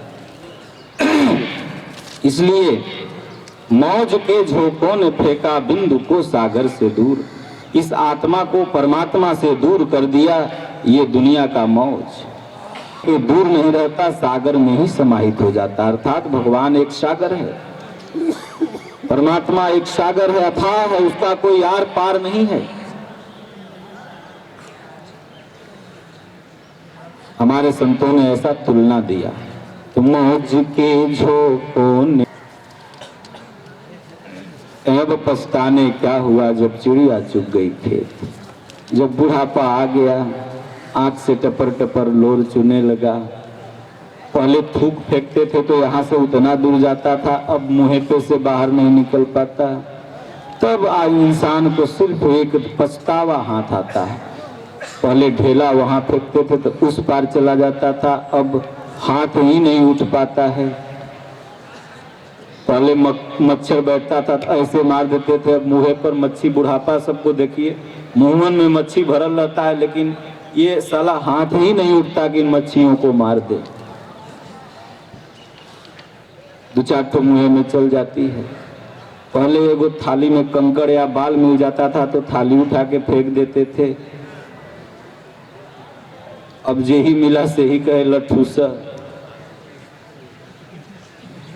इसलिए मौज के झोंकों ने फेंका बिंदु को सागर से दूर, इस आत्मा को परमात्मा से दूर कर दिया ये दुनिया का मौज। ये दूर नहीं रहता, सागर में ही समाहित हो जाता। अर्थात भगवान एक सागर है, परमात्मा एक सागर है, अथाह है, उसका कोई आर पार नहीं है। हमारे संतों ने ऐसा तुलना दिया, तो मौज के झोंकों ने अब पछताने क्या हुआ जब चिड़िया चुग गई खेत। जब बुढ़ापा आ गया, आंख से टपर टपर लोर चुने लगा। पहले थूक फेंकते थे तो यहाँ से उतना दूर जाता था, अब मुंह पे से बाहर नहीं निकल पाता। तब आज इंसान को सिर्फ एक पछतावा हाथ आता है। पहले ढेला वहां फेंकते थे तो उस पार चला जाता था, अब हाथ ही नहीं उठ पाता है। पहले मच्छर बैठता था तो ऐसे मार देते थे, अब मुँह पर मच्छी। बुढ़ापा सबको देखिए, मुंहन में मच्छी भरल रहता है, लेकिन ये साला हाथ ही नहीं उठता कि इन मच्छियों को मार दे। दो चार तो मुंह में चल जाती है। पहले एगो थाली में कंकड़ या बाल मिल जाता था तो थाली उठा के फेंक देते थे, अब यही मिला से ही कहे लठूसा।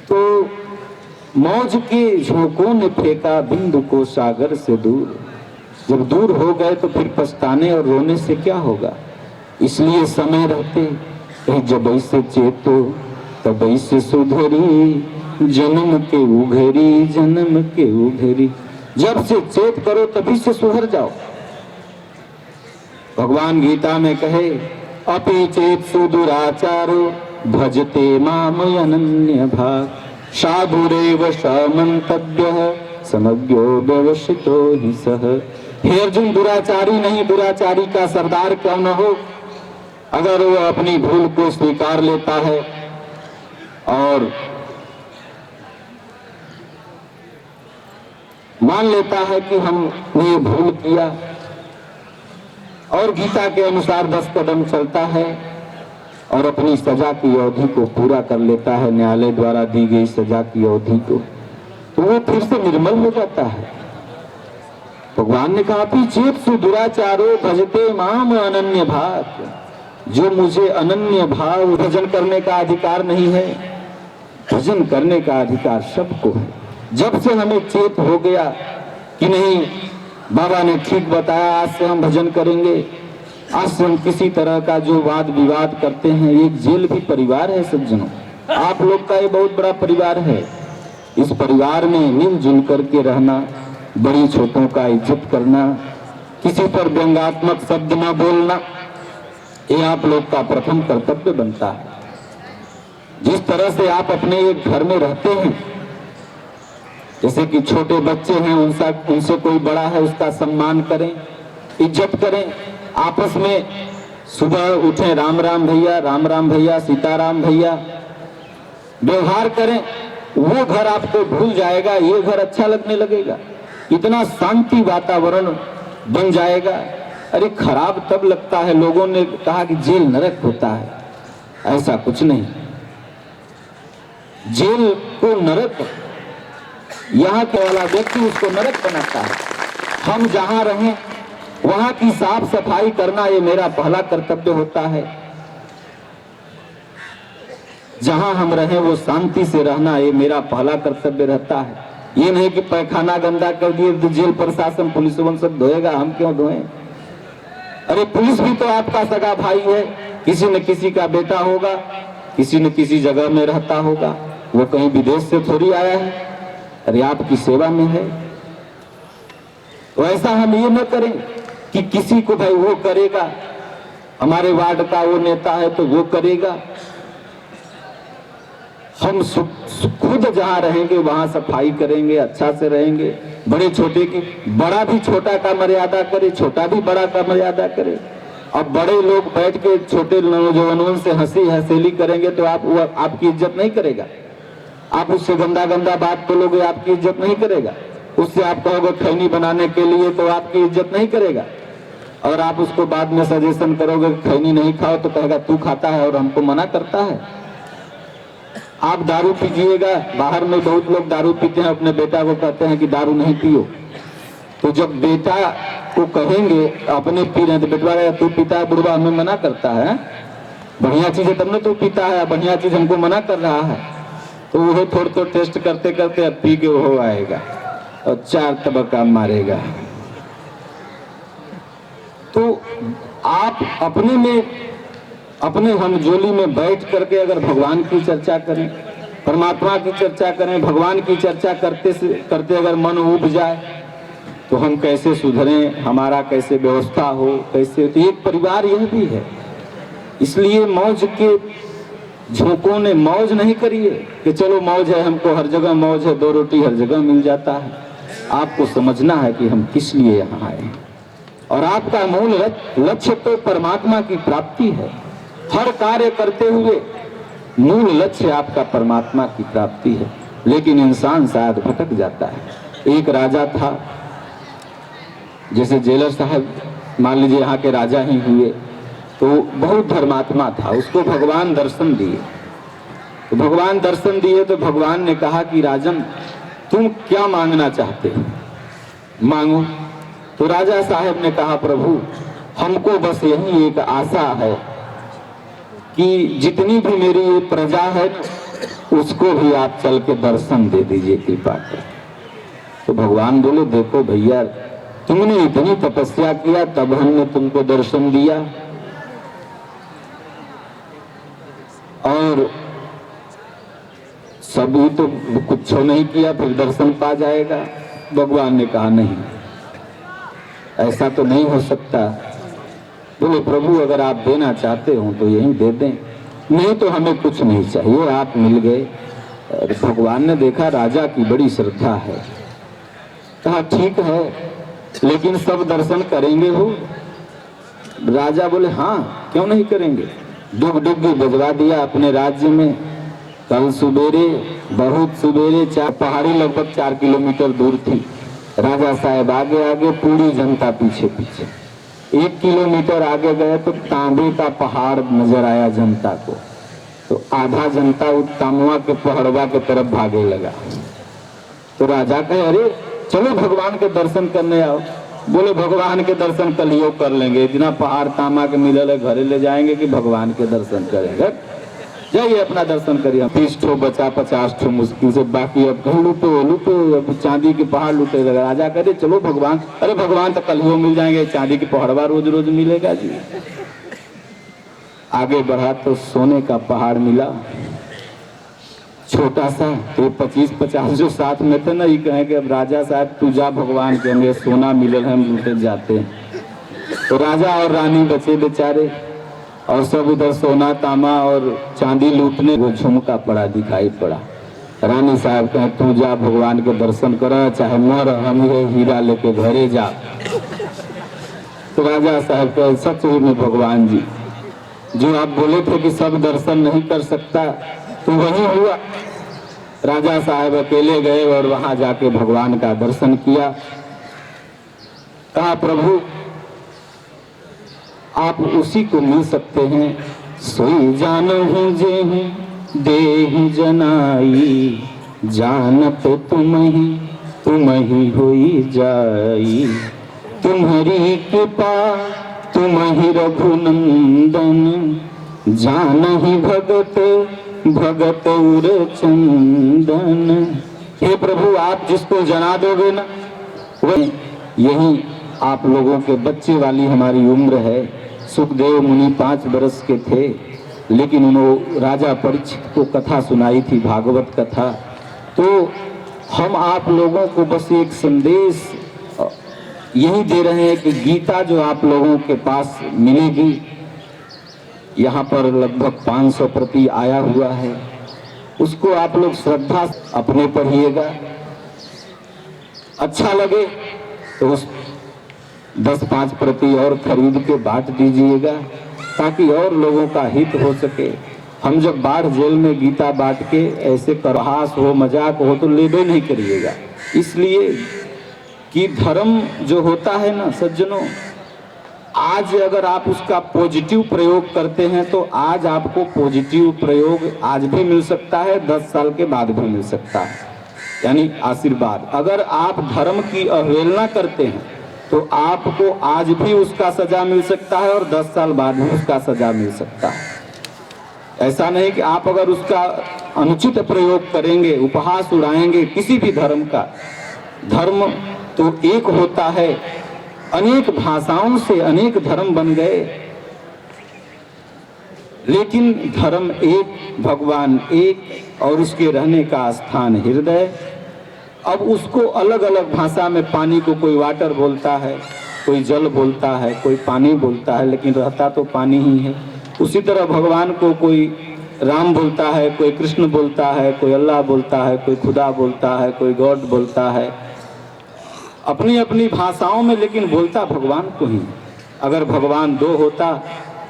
तो मौज के झोंकों ने फेंका बिंदु को सागर से दूर। जब दूर हो गए तो फिर पछताने और रोने से क्या होगा? इसलिए समय रहते कहीं जब ऐसे चेतो तब ऐसे सुधरी, जन्म के उघेरी जन्म के उघेरी। जब से चेत करो तभी से सुधर जाओ। भगवान गीता में कहे, अपि चेत सुदुराचारो भजते माम अनन्य भाग, साधुरेव समन्तव्यः समज्ञो व्यवसितो हि सः। हे अर्जुन, दुराचारी नहीं, दुराचारी का सरदार क्यों न हो, अगर वो अपनी भूल को स्वीकार लेता है और मान लेता है कि हमने ये भूल किया और गीता के अनुसार 10 कदम चलता है और अपनी सजा की अवधि को पूरा कर लेता है, न्यायालय द्वारा दी गई सजा की अवधि को, तो वो फिर से निर्मल हो जाता है। भगवान ने कहा, चेत सु दुराचारो भजते माम अनन्य भाग। जो मुझे अनन्य भाव, भजन करने का अधिकार नहीं है, भजन करने का अधिकार सबको है। जब से हमें चेत हो गया कि नहीं, बाबा ने ठीक बताया, आज से हम भजन करेंगे, आज से हम किसी तरह का जो वाद विवाद करते हैं, एक जेल भी परिवार है सज्जनों। आप लोग का ये बहुत बड़ा परिवार है। इस परिवार में मिलजुल करके रहना, बड़ी छोटों का इज्जत करना, किसी पर व्यंग्यात्मक शब्द न बोलना, ये आप लोग का प्रथम कर्तव्य बनता है। जिस तरह से आप अपने एक घर में रहते हैं, जैसे कि छोटे बच्चे हैं, उनसे कोई बड़ा है उसका सम्मान करें, इज्जत करें, आपस में सुबह उठे राम राम भैया, राम राम भैया, सीताराम भैया व्यवहार करें, वो घर आपको भूल जाएगा, ये घर अच्छा लगने लगेगा, इतना शांति वातावरण बन जाएगा। अरे खराब तब लगता है, लोगों ने कहा कि जेल नरक होता है, ऐसा कुछ नहीं। जेल को नरक, यहाँ के वाला व्यक्ति उसको नरक बनाता है। हम जहाँ रहें वहाँ की साफ सफाई करना ये मेरा पहला कर्तव्य होता है। जहाँ हम रहें वो शांति से रहना ये मेरा पहला कर्तव्य रहता है। ये नहीं कि पैखाना गंदा कर दिए तो जेल प्रशासन पुलिस सब धोएगा, हम क्यों धोएं? अरे पुलिस भी तो आपका सगा भाई है, किसी न किसी का बेटा होगा, किसी न किसी जगह में रहता होगा, वो कहीं विदेश से थोड़ी आया है, अरे आपकी सेवा में है। तो ऐसा हम ये न करें कि किसी को भाई वो करेगा, हमारे वार्ड का वो नेता है तो वो करेगा। हम खुद जहाँ रहेंगे वहां सफाई करेंगे, अच्छा से रहेंगे। बड़े छोटे की, बड़ा भी छोटा का मर्यादा करे, छोटा भी बड़ा का मर्यादा करे। अब बड़े लोग बैठ के छोटे नौजवानों से हंसी हंसेली करेंगे तो वो आपकी इज्जत नहीं करेगा। आप उससे गंदा गंदा बात बोलोगे, आपकी इज्जत नहीं करेगा। उससे आप कहोगे खैनी बनाने के लिए तो आपकी इज्जत नहीं करेगा। और आप उसको बाद में सजेशन करोगे खैनी नहीं खाओ तो कहेगा तू खाता है और हमको मना करता है। आप दारू पीजिएगा, बाहर में बहुत लोग दारू पीते हैं, अपने बेटा को कहते हैं कि दारू नहीं पियो। तो जब बेटा को कहेंगे अपने पी रहे तो बेटवा तू पीता है बुढ़वा, हमें मना करता है, बढ़िया चीज है तब न तू पीता है, बढ़िया चीज हमको मना कर रहा है। तो वो थोड़ा तो टेस्ट करते करते अब पी के वो आएगा और 4 तबका मारेगा। तो आप अपने हम जोली में बैठ करके अगर भगवान की चर्चा करें, परमात्मा की चर्चा करें, भगवान की चर्चा करते अगर मन उब जाए तो हम कैसे सुधरें, हमारा कैसे व्यवस्था हो, कैसे। तो एक परिवार यह भी है। इसलिए मौज के झोंकों ने मौज नहीं करिए कि चलो मौज है, हमको हर जगह मौज है, 2 रोटी हर जगह मिल जाता है। आपको समझना है कि हम किस लिए यहाँ आए और आपका मूल लक्ष्य तो परमात्मा की प्राप्ति है। हर कार्य करते हुए मूल लक्ष्य आपका परमात्मा की प्राप्ति है, लेकिन इंसान शायद भटक जाता है। एक राजा था, जैसे जेलर साहब मान लीजिए यहाँ के राजा ही हुए, तो बहुत धर्मात्मा था, उसको भगवान दर्शन दिए। तो भगवान दर्शन दिए तो भगवान ने कहा कि राजन तुम क्या मांगना चाहते हो, मांगो। तो राजा साहब ने कहा प्रभु हमको बस यही एक आशा है कि जितनी भी मेरी ये प्रजा है उसको भी आप चल के दर्शन दे दीजिए कृपा कर। तो भगवान बोले देखो भैया तुमने इतनी तपस्या किया तब हमने तुमको दर्शन दिया, और सभी तो कुछ नहीं किया फिर दर्शन पा जाएगा। भगवान ने कहा नहीं, ऐसा तो नहीं हो सकता। बोले प्रभु अगर आप देना चाहते हो तो यही दे दें, नहीं तो हमें कुछ नहीं चाहिए, आप मिल गए। भगवान ने देखा राजा की बड़ी श्रद्धा है, कहा ठीक है लेकिन सब दर्शन करेंगे हो। राजा बोले हाँ क्यों नहीं करेंगे। डुग बजवा दिया अपने राज्य में। कल सुबेरे, बहुत सुबेरे, पहाड़ी लगभग 4 किलोमीटर दूर थी। राजा साहब आगे आगे, पूरी जनता पीछे पीछे। 1 किलोमीटर आगे गए तो तांबे का पहाड़ नजर आया जनता को। तो आधा जनता उस तामुआ के पहाड़वा के तरफ भागे लगा। तो राजा कहे अरे चलो भगवान के दर्शन करने आओ। बोले भगवान के दर्शन कल योग कर लेंगे, इतना पहाड़ तामा के मिलल है, घरे ले जाएंगे कि भगवान के दर्शन करेंगे। जाइए अपना दर्शन करिए। 30 ठो बचा, 50 ठो मुश्किल से, बाकी अब कहीं लूटो अब चांदी के पहाड़ लूटे लगा। राजा करे चलो भगवान, अरे भगवान तो कल ही मिल जाएंगे, चांदी के पहाड़वा रोज रोज मिलेगा जी। आगे बढ़ा तो सोने का पहाड़ मिला, छोटा सा। तो 25-50 जो साथ में थे ना, ये कहें कि अब राजा साहब तू जा, भगवान के हमें सोना मिलल है, हम लूटे जाते हैं। तो राजा और रानी बचे बेचारे, और सब उधर सोना तामा और चांदी लूटने को झुमका पड़ा दिखाई पड़ा। रानी साहब कहे तू जा भगवान के दर्शन कर, चाहे मर, हम ये हीरा लेके घरे जा। तो राजा साहब कहे सच में भगवान जी, जो आप बोले थे कि सब दर्शन नहीं कर सकता तो वही हुआ। राजा साहब अकेले गए और वहां जाके भगवान का दर्शन किया। कहा प्रभु आप उसी को मिल सकते हैं, सोई जानहु जेहु देहु जनाई, जानत तुम ही होई जाई। तुम्हारी कृपा तुम ही रघुनंदन, जानहि भगत उर चंदन। हे प्रभु आप जिसको जना दोगे ना, वही यही आप लोगों के बच्चे वाली हमारी उम्र है। सुखदेव मुनि 5 बरस के थे, लेकिन उन्होंने राजा परीक्षित को कथा सुनाई थी, भागवत कथा। तो हम आप लोगों को बस एक संदेश यही दे रहे हैं कि गीता जो आप लोगों के पास मिलेगी, यहाँ पर लगभग 500 प्रति आया हुआ है, उसको आप लोग श्रद्धा अपने पढ़िएगा। अच्छा लगे तो उस 10-5 प्रति और खरीद के बांट दीजिएगा, ताकि और लोगों का हित हो सके। हम जब बाढ़ जेल में गीता बांट के ऐसे करहास हो, मजाक हो, तो लेबे नहीं करिएगा। इसलिए कि धर्म जो होता है ना सज्जनों, आज अगर आप उसका पॉजिटिव प्रयोग करते हैं तो आज आपको पॉजिटिव प्रयोग आज भी मिल सकता है, 10 साल के बाद भी मिल सकता है, यानी आशीर्वाद। अगर आप धर्म की अवहेलना करते हैं तो आपको आज भी उसका सजा मिल सकता है और 10 साल बाद भी उसका सजा मिल सकता है। ऐसा नहीं कि आप अगर उसका अनुचित प्रयोग करेंगे, उपहास उड़ाएंगे किसी भी धर्म का। धर्म तो एक होता है, अनेक भाषाओं से अनेक धर्म बन गए, लेकिन धर्म एक, भगवान एक और उसके रहने का स्थान हृदय। अब उसको अलग अलग भाषा में, पानी को कोई वाटर बोलता है, कोई जल बोलता है, कोई पानी बोलता है, लेकिन रहता तो पानी ही है। उसी तरह भगवान को कोई राम बोलता है, कोई कृष्ण बोलता है, कोई अल्लाह बोलता है, कोई खुदा बोलता है, कोई गॉड बोलता है, अपनी अपनी भाषाओं में, लेकिन बोलता भगवान को ही। अगर भगवान दो होता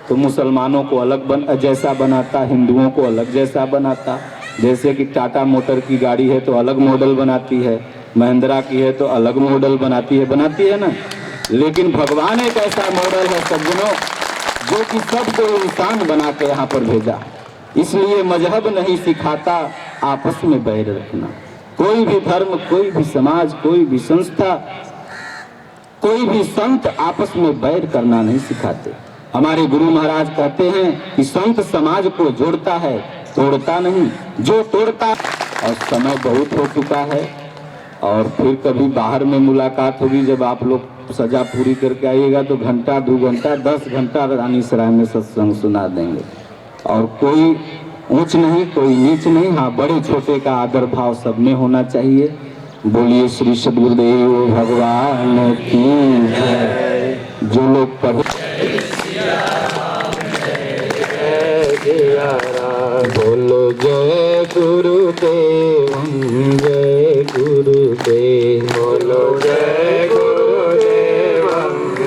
तो मुसलमानों को अलग जैसा बनाता, हिंदुओं को अलग जैसा बनाता। जैसे कि टाटा मोटर की गाड़ी है तो अलग मॉडल बनाती है, महिंद्रा की है तो अलग मॉडल बनाती है ना। लेकिन भगवान एक ऐसा मॉडल है सज्जनों, जो कि सबको इंसान बना के यहाँ पर भेजा। इसलिए मजहब नहीं सिखाता आपस में बैर रखना। कोई भी धर्म, कोई भी समाज, कोई भी संस्था, कोई भी संत आपस में बैर करना नहीं सिखाते। हमारे गुरु महाराज कहते हैं कि संत समाज को जोड़ता है, तोड़ता नहीं। जो तोड़ता, और समय बहुत हो चुका है, और फिर कभी बाहर में मुलाकात होगी। जब आप लोग सजा पूरी करके आइएगा तो घंटा 2 घंटा 10 घंटा रानी सराय में सत्संग सुना देंगे। और कोई ऊंच नहीं, कोई नीच नहीं, हाँ बड़े छोटे का आदर भाव सब में होना चाहिए। बोलिए श्री सद्गुरुदेव भगवान की जय। जो लोग पढ़े बोलो जय गुरुदेव, जय गुरुदेव, बोलो जय गुरुदेव,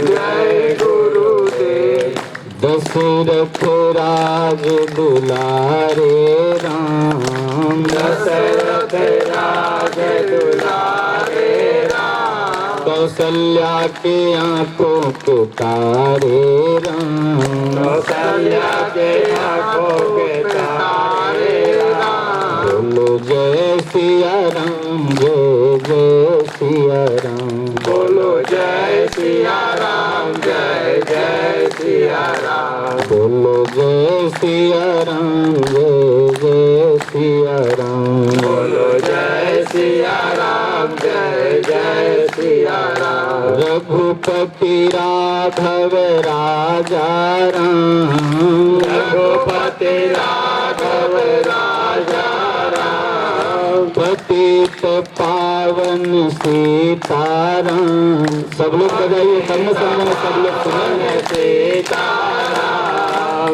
जय गुरुदेव। दशरथ राज दुलारे राम, दशरथ राज दुलारे राम। कौशल्या के आंखों को तारे राम, कौशल्या के आंखों के तारे राम। बोलो जय सिया राम, जय जय सिया राम। बोलो जय सिया राम, जय जय सिया राम। बोलो जय सिया राम, जय जय सिया राम। बोलो जय सिया राम, जय जय सिया राम। रघुपति राघव राजा राम, रघुपति राघव राजा राम। पतित पावन सीताराम। सब लोग बजाइए, सब में सब लोग सुनेंगे। सीताराम।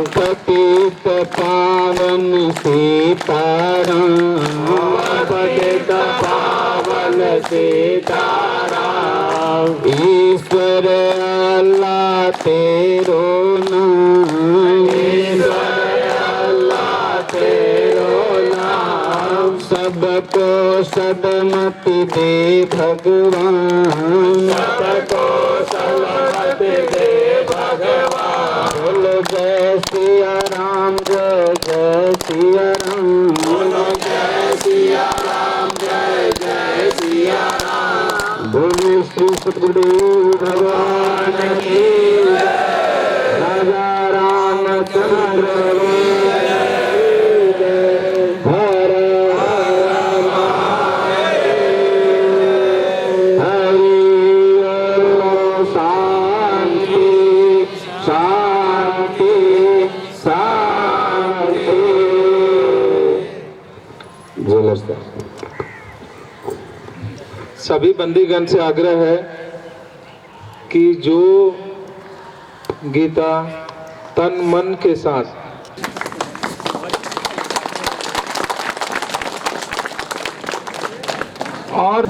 पतित पावन सीताराम, पतित पावन सीताराम। ईश्वर अल्लाह तेरो नाम, ईश्वर अल्लाह तेरो नाम। सबको सदमति दे भगवान, सबको सलामती दे भगवान। बोलो जय सिया राम, जय जय सिया राम। बोलो जय सिया राम, जय जय सिया राम। बोलो श्री सद्गुरुदेव भगवान की जय। राजा रामचंद्र की जय। हर हर हरि ओम। शांति शांति शांति। ज्वेलर साहब, सभी बंदीगण से आग्रह है कि जो गीता तन मन के साथ और